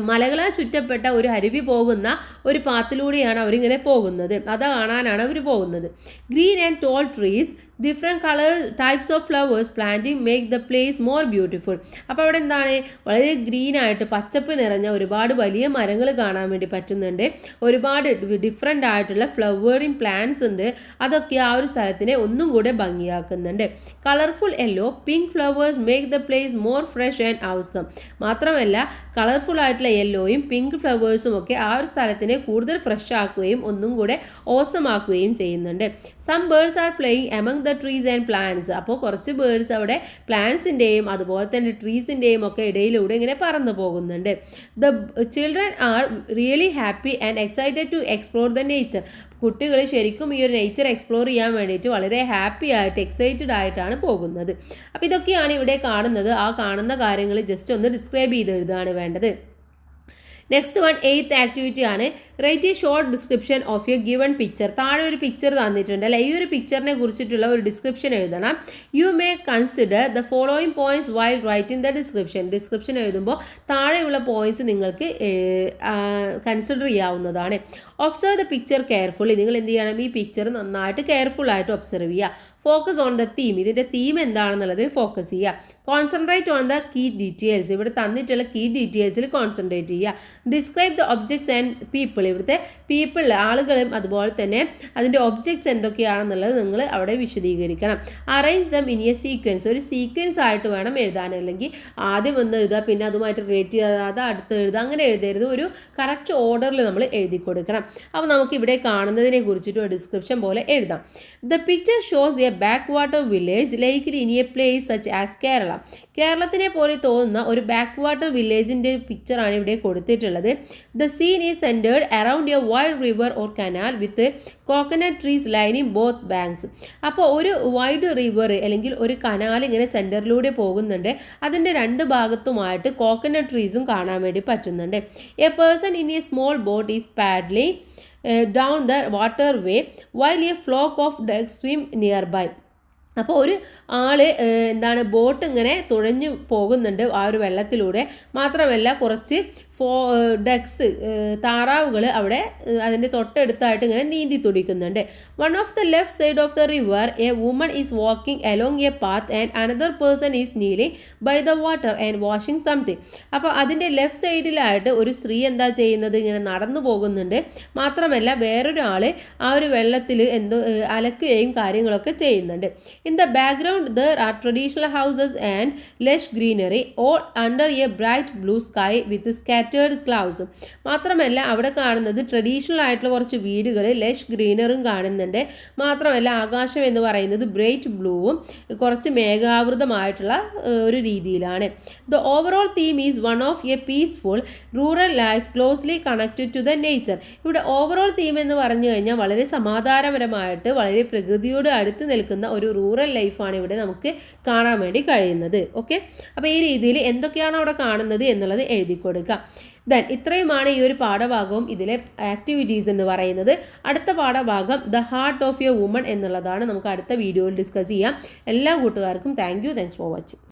മലകളാൽ ചുറ്റപ്പെട്ട ഒരു അരുവി പോകുന്ന ഒരു പാത്തിലൂടെയാണ് അവരിങ്ങനെ പോകുന്നത്. അത് കാണാനാണ് അവർ പോകുന്നത്. Green and toll trees different colour types of flowers planting make the place more beautiful. അപ്പോൾ അവിടെ എന്താണ്, വളരെ ഗ്രീൻ ആയിട്ട് പച്ചപ്പ് നിറഞ്ഞ ഒരുപാട് വലിയ മരങ്ങൾ കാണാൻ വേണ്ടി പറ്റുന്നുണ്ട്. ഒരുപാട് ഡിഫറെൻ്റ് ആയിട്ടുള്ള ഫ്ലവറിങ് പ്ലാന്റ്സ് ഉണ്ട്. അതൊക്കെ ആ ഒരു സ്ഥലത്തിനെ ഒന്നും കൂടെ ഭംഗിയാക്കുന്നുണ്ട്. Colourful yellow pink flowers make the place more fresh and awesome. മാത്രമല്ല കളർഫുൾ ആയിട്ടുള്ള യെല്ലോയും പിങ്ക് ഫ്ലവേഴ്സും ഒക്കെ ആ ഒരു സ്ഥലത്തിനെ കൂടുതൽ ഫ്രഷ് ആക്കുകയും ഒന്നും കൂടെ ഓസമാക്കുകയും ചെയ്യുന്നുണ്ട്. Some birds are flying among the trees and plants. അപ്പോൾ കുറച്ച് ബേർഡ്സ് അവിടെ പ്ലാന്റ്സിൻ്റെയും അതുപോലെ തന്നെ ട്രീസിൻ്റെയും ഒക്കെ ഇടയിലൂടെ ഇങ്ങനെ പറന്നു പോകുന്നുണ്ട്. The children are really happy and excited to explore the nature. കുട്ടികൾ ശരിക്കും ഈ ഒരു നേച്ചർ എക്സ്പ്ലോർ ചെയ്യാൻ വേണ്ടിയിട്ട് വളരെ ഹാപ്പി ആയിട്ട് എക്സൈറ്റഡ് ആയിട്ടാണ് പോകുന്നത്. അപ്പോൾ ഇതൊക്കെയാണ് ഇവിടെ കാണുന്നത്. ആ കാണുന്ന കാര്യങ്ങൾ ജസ്റ്റ് ഒന്ന് ഡിസ്ക്രൈബ് ചെയ്ത് എഴുതുകയാണ് വേണ്ടത്. നെക്സ്റ്റ് വൺ 8th ആക്ടിവിറ്റി ആണ്. Write a short description of you given picture. താഴെ ഒരു പിക്ചർ തന്നിട്ടുണ്ട് അല്ലെ, ഈ ഒരു പിക്ചറിനെ കുറിച്ചിട്ടുള്ള ഒരു ഡിസ്ക്രിപ്ഷൻ എഴുതണം. You may consider the following points while writing the description. Description എഴുതുമ്പോൾ താഴെയുള്ള പോയിന്റ്സ് നിങ്ങൾക്ക് കൺസിഡർ ചെയ്യാവുന്നതാണ്. Observe the picture carefully. നിങ്ങൾ എന്ത് ചെയ്യണം, ഈ പിക്ചർ നന്നായിട്ട് കെയർഫുൾ ആയിട്ട് ഒബ്സർവ് ചെയ്യുക. Focus on the theme. ഇതിൻ്റെ തീം എന്താണെന്നുള്ളതിൽ ഫോക്കസ് ചെയ്യുക. Concentrate on the key details. ഇവിടെ തന്നിട്ടുള്ള കീ ഡീറ്റെയിൽസിൽ കോൺസെൻട്രേറ്റ് ചെയ്യുക. Describe the objects and people. ഇവിടുത്തെ പീപ്പിൾ ആളുകളും അതുപോലെ തന്നെ അതിൻ്റെ ഒബ്ജക്ട്സ് എന്തൊക്കെയാണെന്നുള്ളത് നിങ്ങൾ അവിടെ വിശദീകരിക്കണം. Arrange them in a sequence. ഒരു സീക്വൻസ് ആയിട്ട് വേണം എഴുതാൻ. അല്ലെങ്കിൽ ആദ്യം ഒന്ന് എഴുതുക, പിന്നെ അതുമായിട്ട് റിലേറ്റ് ചെയ്യാതെ അടുത്ത് എഴുതുക, അങ്ങനെ എഴുതരുത്. ഒരു കറക്റ്റ് ഓർഡറിൽ നമ്മൾ എഴുതി കൊടുക്കണം. അപ്പോൾ നമുക്ക് ഇവിടെ കാണുന്നതിനെ കുറിച്ചിട്ട് ഒരു ഡിസ്ക്രിപ്ഷൻ പോലെ എഴുതാം. The picture shows A back water village likely in A place such as Kerala. കേരളത്തിനെ പോലെ തോന്നുന്ന ഒരു ബാക്ക് വാട്ടർ വില്ലേജിൻ്റെ പിക്ചറാണ് ഇവിടെ കൊടുത്തിട്ടുള്ളത്. The scene is centred around a wide river or canal with coconut trees lining both banks. അപ്പോൾ ഒരു വൈഡ് റിവർ അല്ലെങ്കിൽ ഒരു കനാൽ ഇങ്ങനെ സെൻറ്ററിലൂടെ പോകുന്നുണ്ട്. അതിൻ്റെ രണ്ട് ഭാഗത്തുമായിട്ട് കോക്കനട്ട് ട്രീസും കാണാൻ വേണ്ടി പറ്റുന്നുണ്ട്. A person in A small boat is paddling down the waterway while a flock of ducks swim nearby. അപ്പോൾ ഒരു ആൾ എന്താണ് ബോട്ട് ഇങ്ങനെ തുഴഞ്ഞു പോകുന്നുണ്ട് ആ ഒരു വെള്ളത്തിലൂടെ. മാത്രമല്ല കുറച്ച് ഡക്സ് താറാവുകൾ അവിടെ അതിൻ്റെ തൊട്ടടുത്തായിട്ട് ഇങ്ങനെ നീന്തി തുടിക്കുന്നുണ്ട്. One of the left side of the river a woman is walking along a path and another person is kneeling by the water and washing something. അപ്പോൾ അതിൻ്റെ ലെഫ്റ്റ് സൈഡിലായിട്ട് ഒരു സ്ത്രീ എന്താ ചെയ്യുന്നത്, ഇങ്ങനെ നടന്നു പോകുന്നുണ്ട്. മാത്രമല്ല വേറൊരാൾ ആ ഒരു വെള്ളത്തിൽ എന്തോ അലക്കുകയും കാര്യങ്ങളൊക്കെ ചെയ്യുന്നുണ്ട്. In the background there are traditional houses and Lush greenery all under A bright blue sky with scattered clouds. മാത്രമല്ല അവിടെ കാണുന്നത് ട്രഡീഷണൽ ആയിട്ടുള്ള കുറച്ച് വീടുകൾ, ലഷ് ഗ്രീനറും കാണുന്നുണ്ട്. മാത്രമല്ല ആകാശം എന്ന് പറയുന്നത് ബ്രൈറ്റ് ബ്ലൂവും കുറച്ച് മേഘാവൃതമായിട്ടുള്ള ഒരു രീതിയിലാണ്. The overall theme is one of a peaceful rural life closely connected to the nature. ഇവിടെ ഓവറോൾ തീം എന്ന് പറഞ്ഞു കഴിഞ്ഞാൽ വളരെ സമാധാനപരമായിട്ട് വളരെ പ്രകൃതിയോട് അടുത്ത് നിൽക്കുന്ന ഒരു റൂറൽ ലൈഫാണ് ഇവിടെ നമുക്ക് കാണാൻ വേണ്ടി കഴിയുന്നത്. ഓക്കെ, അപ്പോൾ ഈ രീതിയിൽ എന്തൊക്കെയാണ് അവിടെ കാണുന്നത് എന്നുള്ളത് എഴുതി കൊടുക്കുക. ദെൻ ഇത്രയുമാണ് ഈ ഒരു പാഠഭാഗവും ഇതിലെ ആക്ടിവിറ്റീസ് എന്ന് പറയുന്നത്. അടുത്ത പാഠഭാഗം the heart of A woman എന്നുള്ളതാണ്. നമുക്ക് അടുത്ത വീഡിയോയിൽ ഡിസ്കസ് ചെയ്യാം. എല്ലാ കൂട്ടുകാർക്കും താങ്ക്സ് ഫോർ വാച്ചിങ്.